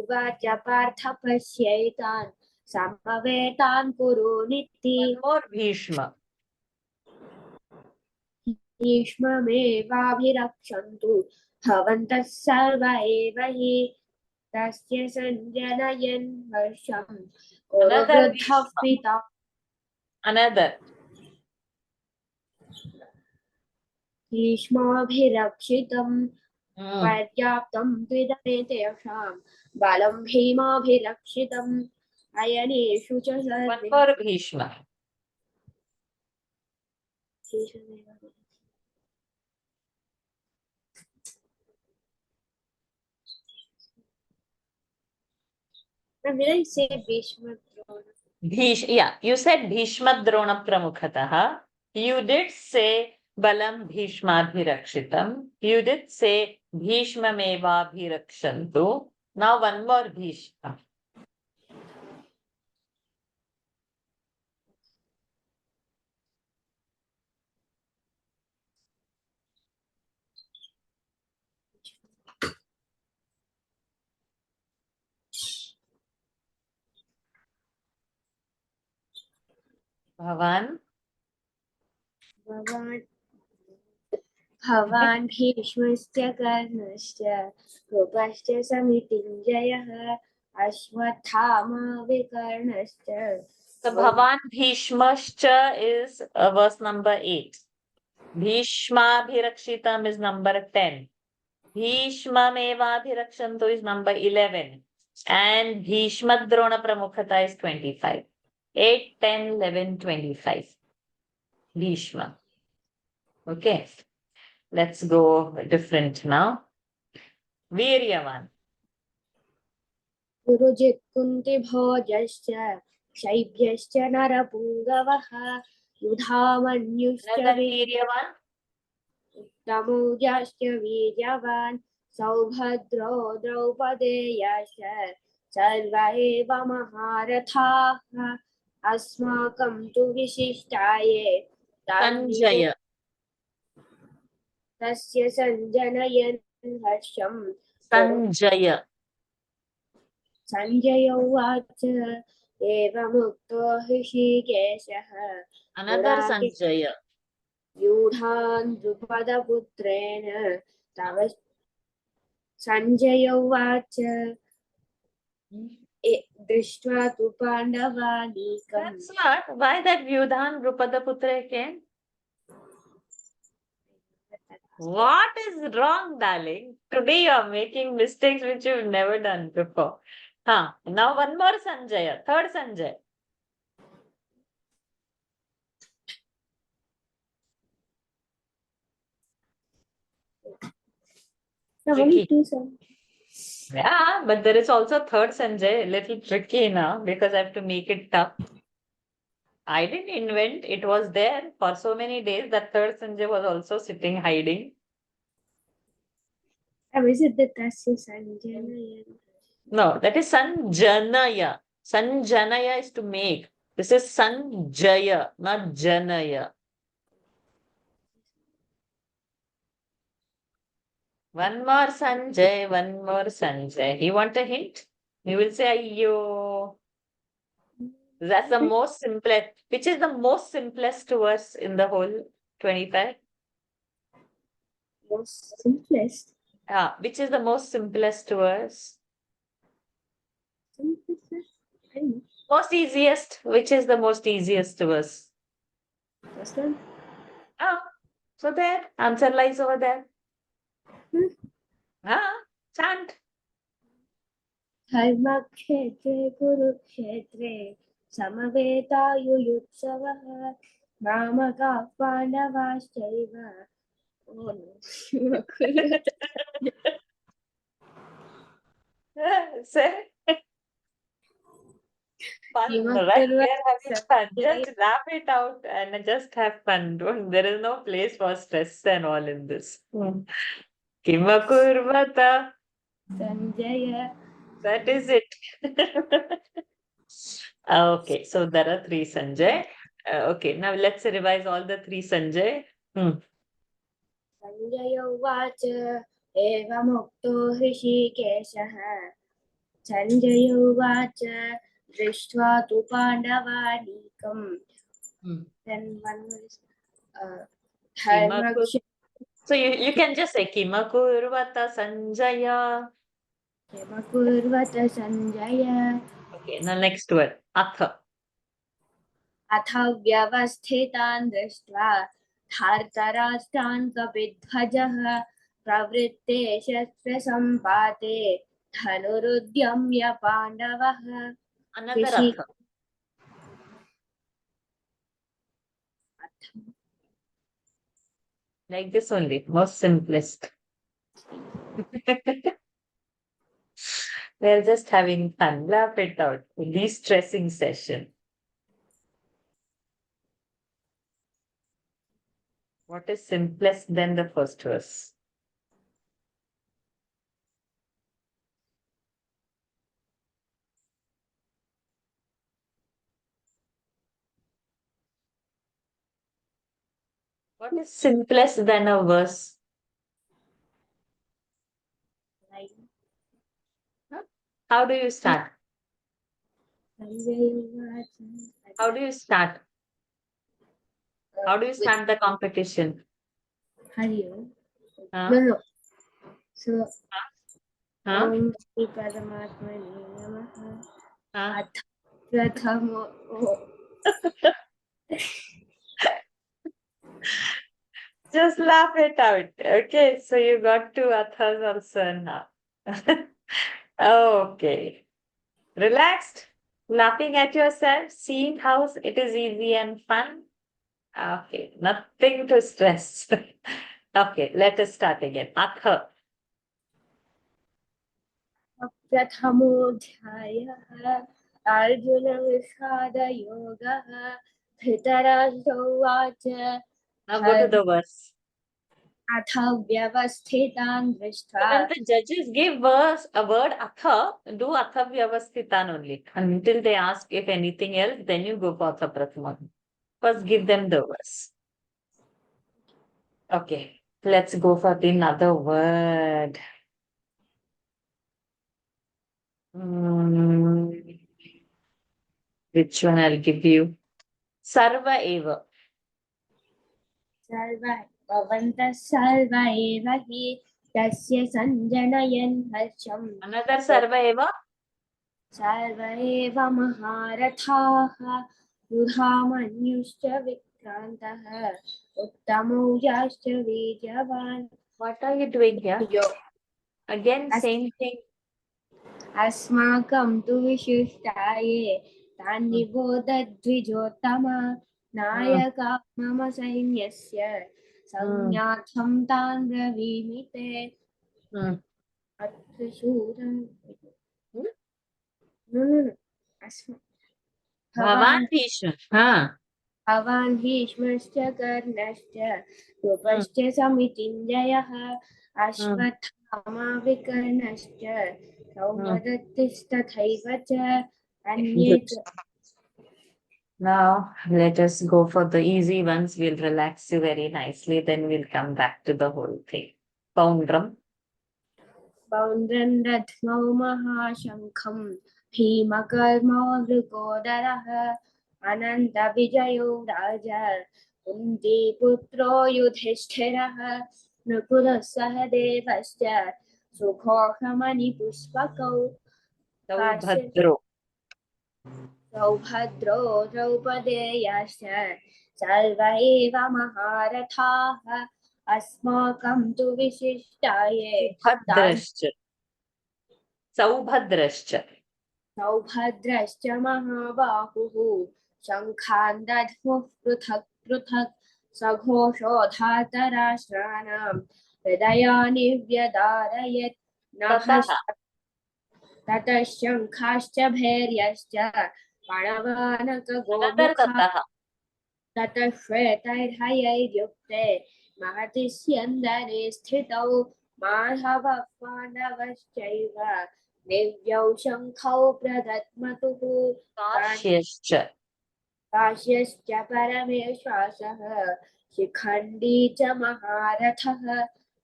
उवाच पार्थ पश्यैतान् समवेतान् कुरूनिति One more Bhishma. भीष्ममेवाभिरक्षन्तु भवन्तः सर्व एव हि तस्य सञ्जनयन् हर्षम् Another वृद्धः Bhishma. पिता Another. भीष्माभिरक्षितम् पर्याप्तं त्विदमे तेषां बलं भीमाभिरक्षितम् अयनेषु च One सर्वे more Bhishma. Now, did I say Bhishma Drona? Yeah, you said Bhishma Drona Pramukhataha. You did say Balam Bhishma Bhirakshitam. You did say Bhishma Meva Bhirakshantu. Now one more Bhishma. Bhavan. भवान् भीष्मस्य कर्णश्च कृपश्च समितिञ्जयः अश्वत्थामा विकर्णश्च So Bhavan Bhishmascha is verse number 8. Bhishma Bhirakshitam is number 10. Bhishma Meva Bhirakshantu is number 11. And Bhishma Drona Pramukhata is 25. 8, 10, 11, 25. Bhishma. Okay. Let's go different now. Viryavan. गुरुजित् कुन्तिभोजश्च शैब्यश्च नरपुङ्गवः युधामन्युश्च Another Viryavan. तमूजाश्च वीर्यवान् सौभद्रो द्रौपदेयश्च सर्व एव महारथाः अस्माकं तु विशिष्टाये Sanjaya. तस्य सञ्जनयन् हर्षम् Sanjaya. सञ्जय उवाच एवमुक्तो ऋषिकेशः Another Sanjaya. यूढान् द्रुपदपुत्रेण तव सञ्जय उवाच दृष्ट्वा तु पाण्डवानीकम्. That's not why that Vyudhan Drupadaputra came. What is wrong, darling? Today you are making mistakes which you've never done before. Now one more Sanjaya, third Sanjay. Tricky. Yeah, but there is also third Sanjay, little tricky now because I have to make it tough. I didn't invent, it was there for so many days that third Sanjay was also sitting hiding. Is it the Tasya Sanjana? No, that is Sanjanaya. Sanjanaya is to make. This is Sanjaya, not Janaya. One more Sanjay, one more Sanjay. You want a hint? You will say, Ayyo. That's the most simplest. Which is the most simplest verse in the whole 25? Most simplest. Which is the most simplest verse? I don't know. Most easiest. Which is the most easiest verse? First one. So there, answer lies over there. Chant. धर्मक्षेत्रे कुरुक्षेत्रे समवेतायुयुत्सवः मामकाः पाण्डवाश्चैव. Oh no. Say. Fun, right? We are having fun. Just laugh it out and just have fun. There is no place for stress and all in this. Kimakurvata. Sanjaya. That is it. Okay, so there are three Sanjay. Okay, now let's revise all the three Sanjay. Sanjaya uvacha evamukto hrishikeshah. Sanjaya uvacha drishtva tu pandavanikam. Then one was Dharmaksheta. So you can just say Kimakurvata Sanjaya. Kimakurvata Sanjaya. Okay, now next word. Atha. Atha vyavasthitan drishtva dhartarashtan kapidhvajah pravritte shastra sampate dhanurudyamya pandavah. Another Atha. Like this only, most simplest. We're just having fun. Laugh it out. De-stressing session. What is simplest than the first verse? What is simplest than a verse? How do you start? How do you start? How do you start the competition? Hariyo. Huh? No. So, Huh? Om Shri Paramatmane Namaha. Huh? Prathamo. Just laugh it out. Okay, so you got two athas also now. Okay. Relaxed? Laughing at yourself? Seeing how it is easy and fun? Okay, nothing to stress. Okay, let us start again. Atha. Prathamodhyayah Arjuna Vishada Yoga Dhritarashtra Uvacha. Now go to the verse. Atha Vyavasthitan Drishtva. So when the judges give a word atha, do atha vyavasthitan only. Until they ask if anything else, then you go for atha prathama. First give them the verse. Okay, let's go for another word. Which one I'll give you? Sarva eva. Sarva Bhavanta Sarva Eva Hi Tasya Sanjanayan Harsham. Another sarva eva. सर्व एव महारथाः युधामन्युश्च विक्रान्तः उत्तमौजाश्च वीर्यवान् What are you doing here? यो Again, As- same thing. अस्माकं तु विशिष्टाये तान्निबोधद्विजोत्तम नायका मम सैन्यस्य संज्ञार्थं तान् ब्रवीमि ते Hmm. अत्र शूरं Hmm? न अस्म Bhavan Bhishma. Huh. भवान् भीष्मश्च कर्णश्च कृपश्च समितिञ्जयः अश्वत्थामा विकर्णश्च सौमदत्तिस्तथैव च अन्ये च Now let us go for the easy ones. We'll relax you very nicely. Then we'll come back to the whole thing. Poundram. पौण्ड्रं दध्मौ महाशङ्खं भीमकर्मो वृकोदरः अनन्तविजयो राजा कुन्तीपुत्रो युधिष्ठिरः नकुलः सह देवश्च सुघोषमणिपुष्पकौ Saubhadro. सौभद्रो द्रौपदेयश्च सर्व एव महारथाः अस्माकं तु विशिष्टाये Bhadrashcha. Saubhadrashcha. सौभद्रश्च महाबाहुः शङ्खान् दध्मुः पृथक् पृथक् सघोषोधातराष्ट्राणां हृदयानि व्यदारयत् नभश्च ततः शङ्खाश्च भैर्यश्च Another प्रणवानकगोमुखा Tataha. ततः श्वेतैर्हयैर्युक्ते महति स्यन्दने स्थितौ माधवः पाण्डवश्चैव दिव्यौ शङ्खौ प्रदद्मतुः Kashyascha. काश्यश्च परमेश्वासः शिखण्डी च महारथः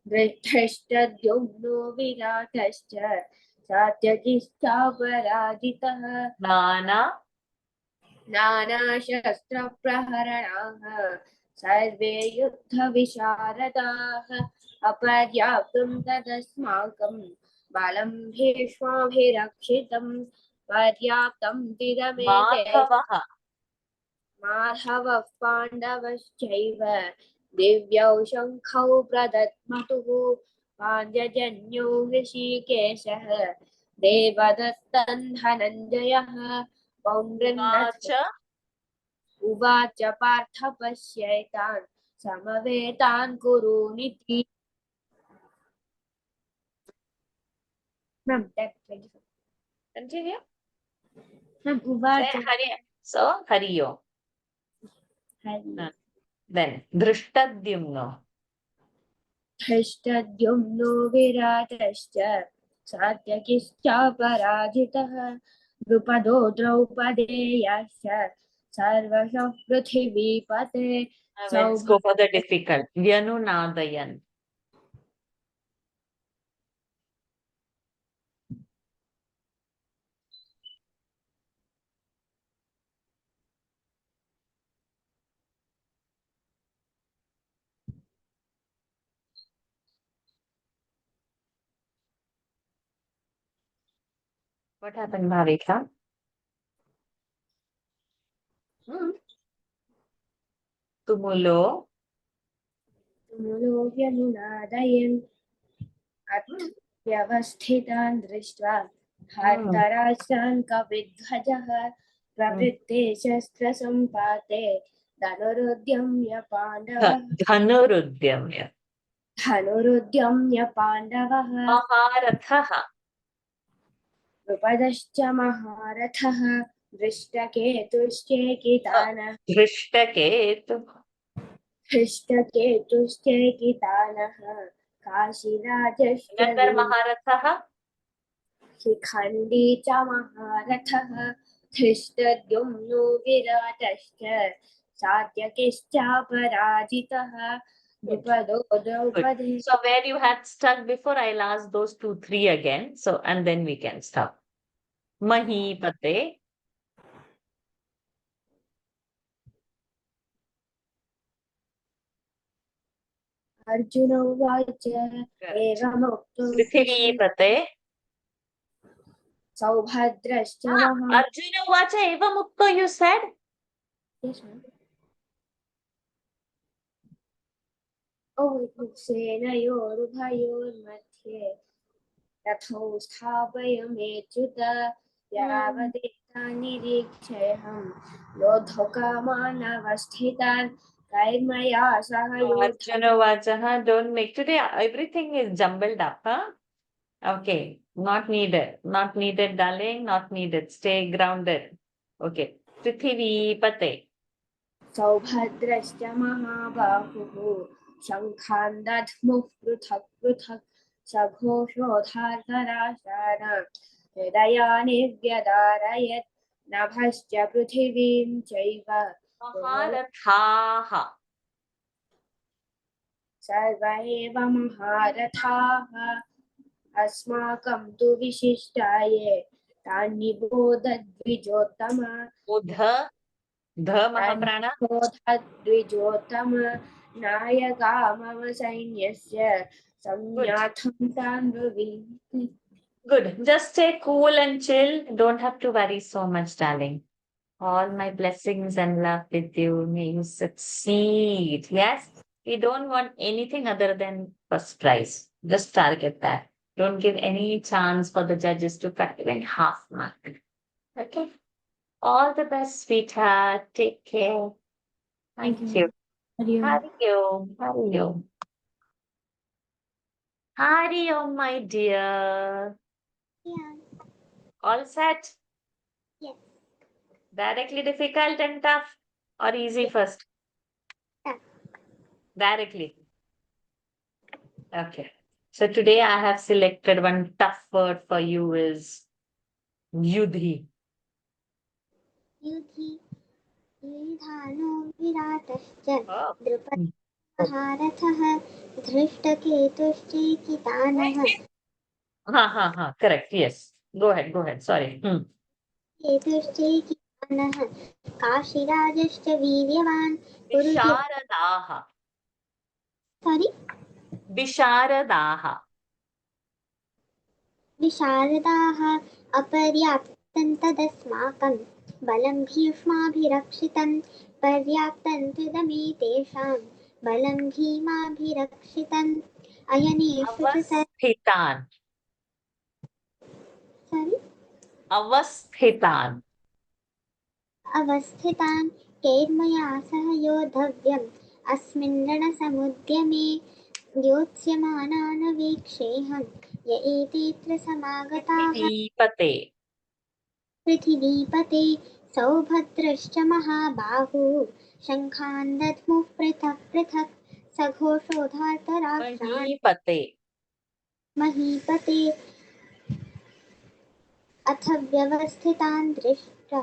दृष्टश्चद्युम्नो विराटश्च सात्यकिश्चापराजितः Nana. नानाशस्त्रप्रहरणाः सर्वे युद्धविशारदाः अपर्याप्तं तदस्माकं बलं भीष्माभिरक्षितं पर्याप्तं तिदमे Madhavaha. माधवः पाण्डवश्चैव दिव्यौ शङ्खौ प्रदद्मतुः पाञ्चजन्यो हृषीकेशः देवदत्तं धनञ्जयः पौण्ड्रन्दत् Vacha. उवाच पार्थ पश्यैतान् समवेतान् कुरूनिति Continue. उवाच Say Hari. So, Hariyo. Then, Drishtadhyumno. धृष्टद्युम्नो विराटश्च सात्यकिश्चापराजितः द्रुपदो द्रौपदेयश्च सर्वशः पृथिवीपते Now let's go for the difficult. Vyanunadayan. What happened, Bhavika? Tumulo. व्यनुनादयन् व्यवस्थितान् दृष्ट्वा हर्तराष्ट्रान् कपिध्वजः प्रवृत्ते शस्त्रसम्पाते धनुरुद्यम्य पाण्डवः Dhanurudyamya. धनुरुद्यम्य पाण्डवः Maharathaha. द्रुपदश्च महारथः दृष्टकेतुश्चेकितानः Drishtaketu. हृष्टकेतुश्चेकितानः काशीराजश्च Another Maharathaha. शिखण्डी च महारथः धृष्टद्युम्नो विराटश्च सात्यकिश्चापराजितः द्रुपदो Draupadi So where you had stuck before, I'll ask those 2, 3 again. So, and then we can stop. Mahipate. Arjuna उवाच एवमुक्तो Prithivipate. सौभद्रश्च महा Arjuna Vacha Eva Mukto, you said? Yes, ma'am. Oh, सेनयोरुभयोर्मध्ये रथौ स्थापयमेच्युत यावदेतान्निरीक्षेऽहं योद्धुकामानवस्थितान् कैर्मया सह योद्ध Arjuna Vacha, don't make today everything is jumbled up, huh? Okay, not needed. Not needed, darling, not needed. Stay grounded. Okay. Prithvi Pate. सौभद्रश्च महाबाहुः शङ्खान् दध्मुः पृथक् पृथक् सघोषोधार्तराष्ट्राणां हृदयानि व्यदारयत् नभश्च पृथिवीं चैव Maharathaha. सर्व एव महारथाः अस्माकं तु विशिष्टाये तान्निबोधद्विजोत्तम Udha. Dha Mahaprana. तान्निबोधद्विजोत्तम नायका मम सैन्यस्य संज्ञार्थं तान् ब्रवीमि Good. Just stay cool and chill. Don't have to worry so much, darling. All my blessings and love with you. May you succeed. Yes? We don't want anything other than first prize. Just target that. Don't give any chance for the judges to cut even half mark. Okay? All the best, sweetheart. Take care. Thank you. Hari Om. Hari Om. Hari Om, my dear. Yeah. All set? Yes. Directly difficult and tough or easy first? Tough. Directly. Okay. So today I have selected one tough word for you is Yudhi. युधि युधानो विराटश्च Oh. द्रुपदः महारथः धृष्टकेतुश्चैकितानः Correct. Yes. Go ahead. Go ahead. Sorry. केतुश्चैकितानः काशीराजश्च वीर्यवान् कुरुति Visharadaha. सारी Visharadaha. विशारदाः अपर्याप्तं तदस्माकं बलं भीष्माभिरक्षितं पर्याप्तं तदमेतेषां बलं भीमाभिरक्षितम् अयनेषु च Avasthitan. Avasthitan. अवस्थितान् कैर्मया सह योद्धव्यम् अस्मिन् रणसमुद्यमे योत्स्यमानान् वीक्षेऽहं य एतेऽत्र समागताः Prithvipate. पृथिवीपते सौभद्रश्च महाबाहुः शङ्खान् दध्मुः पृथक् पृथक् सघोषोधार्तराष्ट्रान् Mahipate. महीपते अथ व्यवस्थितान् दृष्ट्वा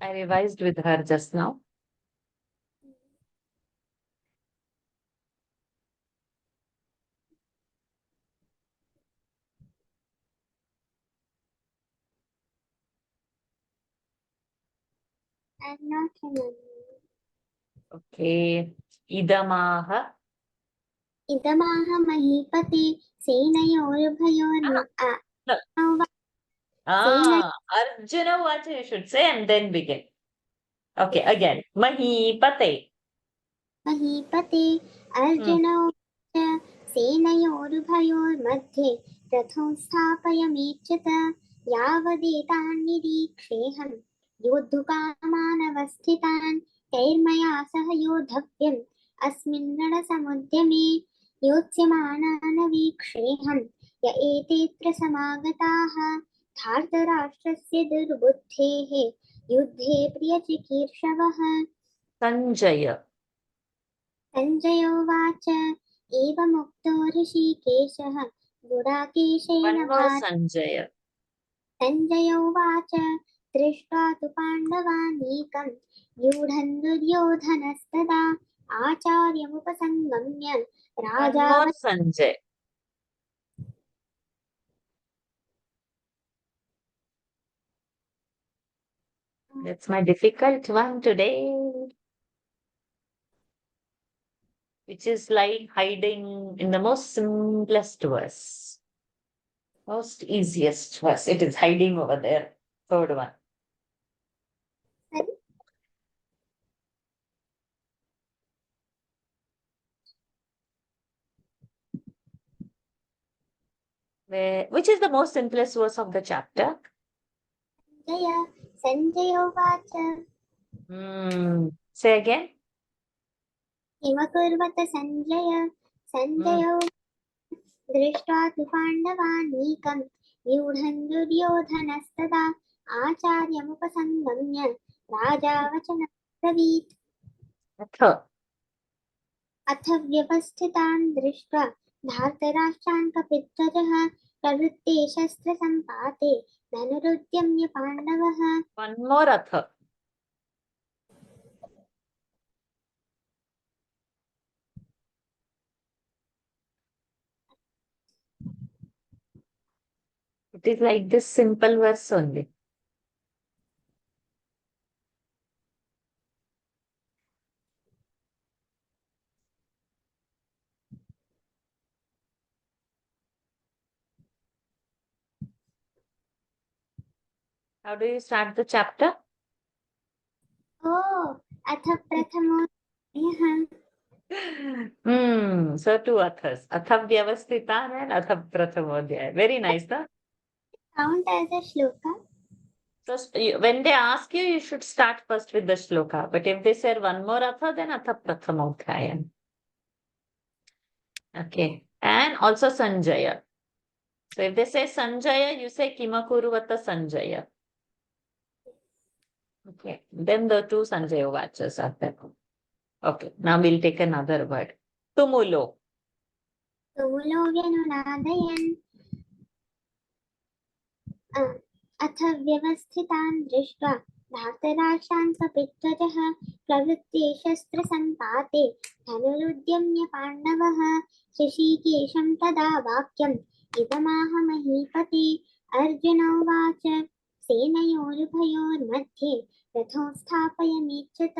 I revised with her just now. I'm not remembering. Okay. Idamaha. इदमाह महीपते सेनयोरुभयोर् Arjuna Vacha you should say and then begin. Okay, again. Mahipate. महीपते अर्जुनौ च सेनयोरुभयोर्मध्ये रथं स्थापयमेच्युत यावदेतान्निरीक्षेऽहं योद्धुकामानवस्थितान् कैर्मया सह योद्धव्यम् अस्मिन् रणसमुद्यमे योत्स्यमानान् वीक्षेऽहं य एतेऽत्र समागताः धार्तराष्ट्रस्य दुर्बुद्धेः युद्धे प्रियचिकीर्षवः Sanjaya. सञ्जय उवाच एवमुक्तो ऋषिकेशः गुडाकेशेन One more Bharata Sanjaya. Sanjaya उवाच दृष्ट्वा तु पाण्डवानीकं व्यूढं दुर्योधनस्तदा आचार्यमुपसङ्गम्य One राजा more Sanjay. That's my difficult one today. which is like hiding in the most simplest verse. Most easiest verse. It is hiding over there. Third one. Which is the most simplest verse of the chapter? Jaya, Sanjaya Vacha. Say again. Kimakurvata Sanjaya, Sanjaya दृष्ट्वा तु पाण्डवानीकं व्यूढं दुर्योधनस्तदा आचार्यमुपसङ्गम्य राजा वचनं ब्रवीत् अथ व्यवस्थितान् दृष्ट्वा धार्तराष्ट्रान् कपिध्वजः प्रवृत्ते शस्त्रसम्पाते धनुरुद्यम्य पाण्डवः. One more atha. It is like this simple verse only. How do you start the chapter? Oh, अथ प्रथमोऽध्यायः. So two athas. Atha vyavasthitan and atha prathamodhyaya. Very nice, huh? Count as a shloka. So when they ask you, you should start first with the shloka. But if they say one more atha, then atha prathamodhyaya. Okay. And also Sanjaya. So if they say Sanjaya, you say Kimakuruvata Sanjaya. Okay. Then the two Sanjaya vachas are there. Okay. Now we'll take another word. Tumulo. तमुलो व्यनुनादयन् अथ व्यवस्थितान् दृष्ट्वा धार्तराष्ट्रान् कपिध्वजः प्रवृत्ते शस्त्रसम्पाते धनुरुद्यम्य पाण्डवः. ऋषिकेशं तदा वाक्यम् इदमाह महीपते. अर्जुन उवाच सेनयोरुभयोर्मध्ये रथं स्थापयमीच्युत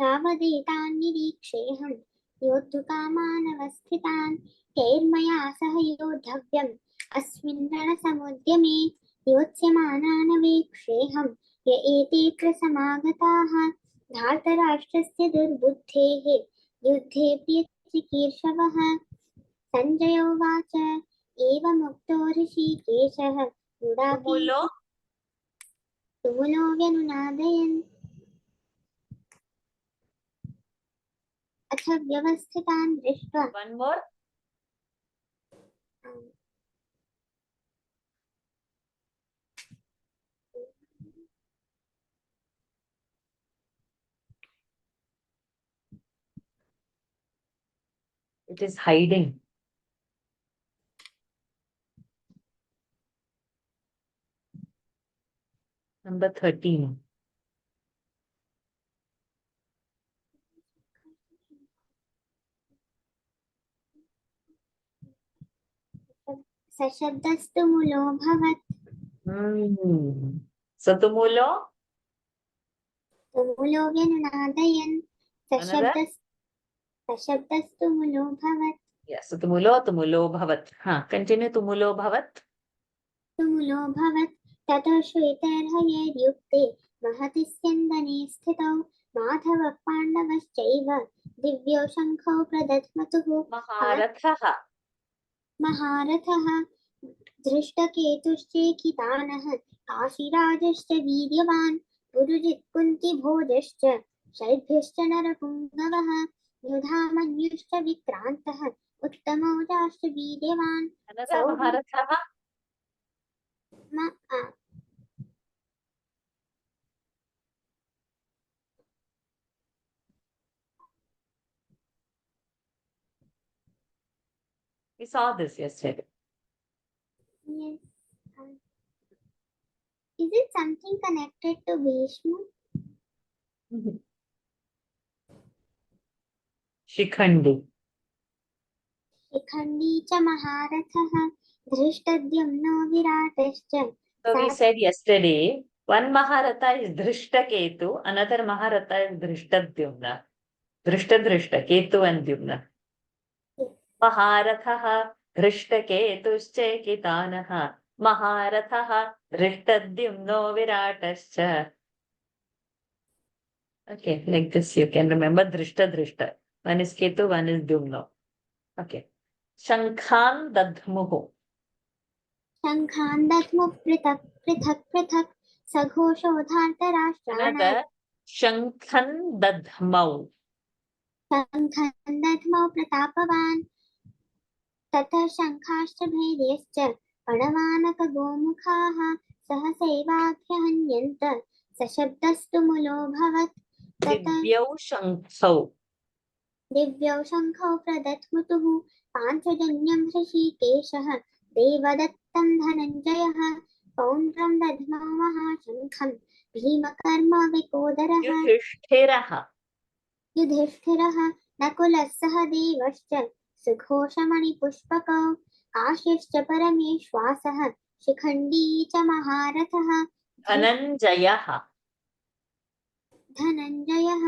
यावदेतान् निरीक्षेऽहं योद्धुकामानवस्थितान् कैर्मया सह योद्धव्यम् अस्मिन् रणसमुद्यमे योत्स्यमानानवेक्षेऽहं य एतेऽत्र समागताः. धार्तराष्ट्रस्य दुर्बुद्धेः युद्धे प्रियचिकीर्षवः. सञ्जय उवाच एवमुक्तो ऋषिकेशः Tumulo. तुमुलो व्यनुनादयन् अथ व्यवस्थितान् दृष्ट्वा. One more. It is hiding. Number 13. सशब्दस्तुमुलो भवत्. So Tumulo. तुमुलो व्यनुनादयन् Another? सशब्दस्तुमुलो भवत्. Yes. So Tumulo bhavat. Continue Tumulo bhavat. तुमुलो भवत्. ततः श्वेतैर्हयैर्युक्ते महति स्यन्दने स्थितौ माधवः पाण्डवश्चैव दिव्यो शङ्खौ प्रदध्मतुः. महारथः धृष्टकेतुश्चेकितानः काशीराजश्च वीर्यवान् पुरुजित् कुन्तिभोजश्च शैभ्यश्च नरपुङ्गवः युधामन्युश्च विक्रान्तः उत्तमौजाश्च वीर्यवान्. Another Maharatha. We saw this yesterday. Yes. Is it something connected to Bhishma? Shikhandi. Shikhandi च महारथः धृष्टद्युम्नो विराटश्च. So we said yesterday, one Maharatha is Drishtaketu, another Maharatha is Drishtadhyumna. दृष्ट Ketu and द्युम्न. महारथः धृष्टकेतुश्चेकितानः महारथः धृष्टद्युम्नो विराटश्च. Okay, like this you can remember drishta. One is ketu, one is dyumno. Okay. Shankhan dadhmuhu. शङ्खान् दद्मुः पृथक् पृथक् पृथक् सघोषोधार्तराष्ट्राणाम् Another shankhan dadhmau. शङ्खन् दद्मौ प्रतापवान् ततः शङ्खाश्च भैर्यश्च पणवानकगोमुखाः सहसैवाभ्यहन्यन्त सशब्दस्तु मुलोऽभवत् ततः Divyau shankhau. दिव्यौ शङ्खौ प्रदध्मुतुः पाञ्चजन्यं हृषीकेशः देवदत्तं धनञ्जयः पौण्ड्रं दध्मौ महाशङ्खं भीमकर्म विकोदरः Yudhishthiraha. युधिष्ठिरः नकुलः सह देवश्च सुघोषमणिपुष्पकौ काश्यश्च परमेश्वासः शिखण्डी च महारथः Dhananjayaha. धनञ्जयः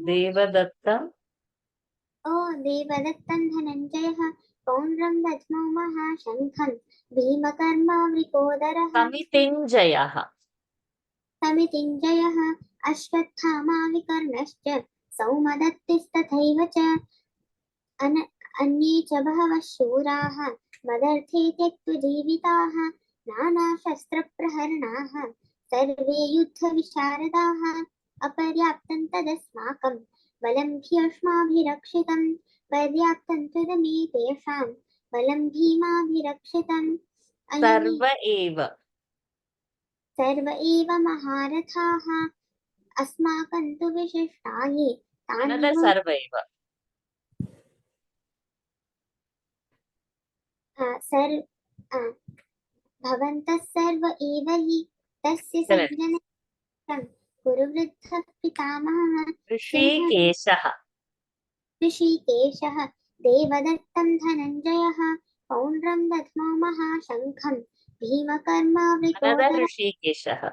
Devadatta. देवदत्तं धनञ्जयः पौण्ड्रं दध्मौ महाशङ्खं भीमकर्म वृकोदरः Samitinjayaha. समितिञ्जयः अश्वत्थामा विकर्णश्च सौमदत्तिस्तथैव च अन्ये च बहवः शूराः मदर्थे त्यक्तुजीविताः नानाशस्त्रप्रहरणाः सर्वे युद्धविशारदाः अपर्याप्तं तदस्माकं बलं भीष्माभिरक्षितं पर्याप्तं तदमे तेषां बलं भीमाभिरक्षितम् अयनि Sarva eva. सर्व एव महारथाः अस्माकं तु विशिष्टाये Another तानि sarva eva. भवन्तः सर्व एव हि तस्य Correct. संज्ञनं कुरुवृद्धः पितामहः Rishikeshaha. ऋषिकेशः देवदत्तं धनञ्जयः पौण्ड्रं दध्मौ महाशङ्खं भीमकर्म Another वृकोदरः Rishikeshaha.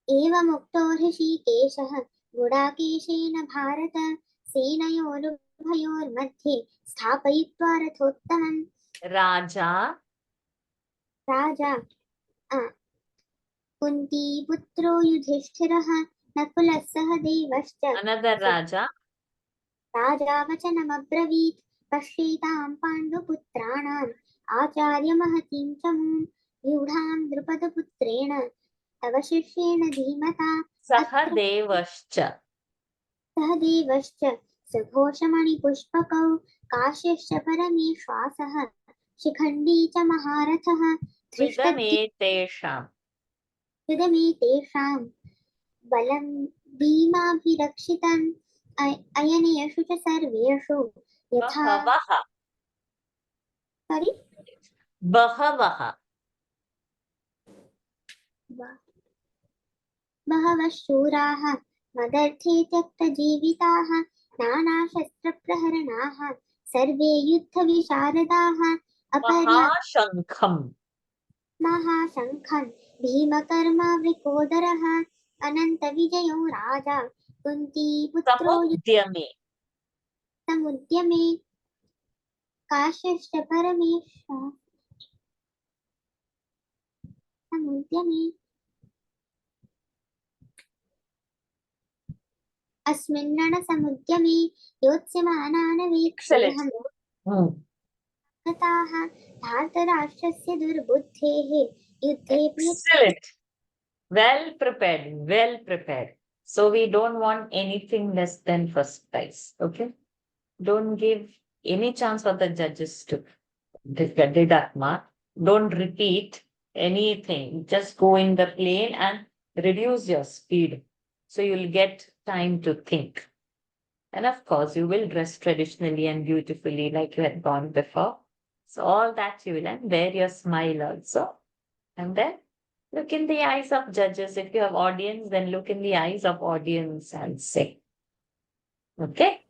एवमुक्तो ऋषिकेशः गुडाकेशेन भारत सेनयोरुभयोर्मध्ये स्थापयित्वा रथोत्तमम् Raja. राजा कुन्तीपुत्रो युधिष्ठिरः नकुलः सह देवश्च Another Raja. राजा वचनमब्रवीत् पश्येतां पाण्डुपुत्राणाम् आचार्यमहतीं च मूं व्यूढां द्रुपदपुत्रेण तव शिष्येण धीमता Sahadevascha. सह देवश्च सुघोषमणिपुष्पकौ काश्यश्च परमेश्वासः शिखण्डी च महारथः Vidametesham. धृष्टमे तेषां बलं भीमाभिरक्षितम् अयनेषु च सर्वेषु यथा Bahavaha. sorry Bahavaha. बहवः शूराः मदर्थे त्यक्तजीविताः नानाशस्त्रप्रहरणाः सर्वे युद्धविशारदाः Mahashankham. महाशङ्खं भीमकर्म वृकोदरः अनन्तविजयो राजा कुन्तीपुत्रो Samudyame. युद्धमुद्यमे काश्यश्च समुद्यमे अस्मिन् रणसमुद्यमे योत्स्यमानानवेक्षेऽहं गताः धार्तराष्ट्रस्य दुर्बुद्धेः युद्धे Excellent. Well prepared. Well prepared. So we don't want anything less than first prize. Okay. Don't give any chance for the judges to deduct mark. Don't repeat anything. Just go in the plane and reduce your speed. So you'll get time to think. And of course, you will dress traditionally and beautifully like you had gone before. So all that you will, and wear your smile also. And then Look in the eyes of judges. If you have audience, then look in the eyes of audience and say, okay?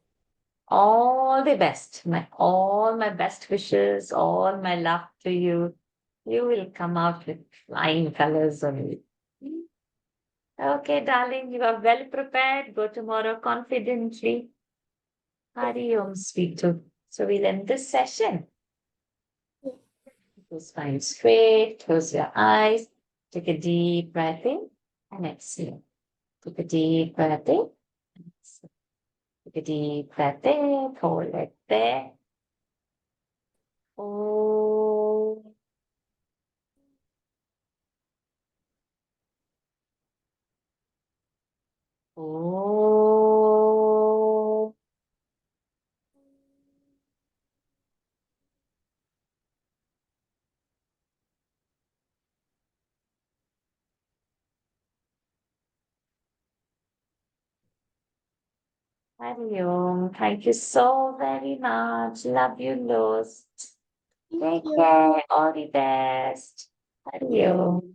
All the best. All my best wishes, all my love to you. You will come out with flying colors only. Okay, darling, you are well prepared. Go tomorrow confidently. Hari Om, sweet tooth. So we'll end this session. Go spine straight, close your eyes, take a deep breath in and exhale. Take a deep breath in. And exhale. Take a deep breath in, hold it there. Oh. Oh. Hari Om. Thank you so very much. Love you most. Take care. All the best. Hari Om.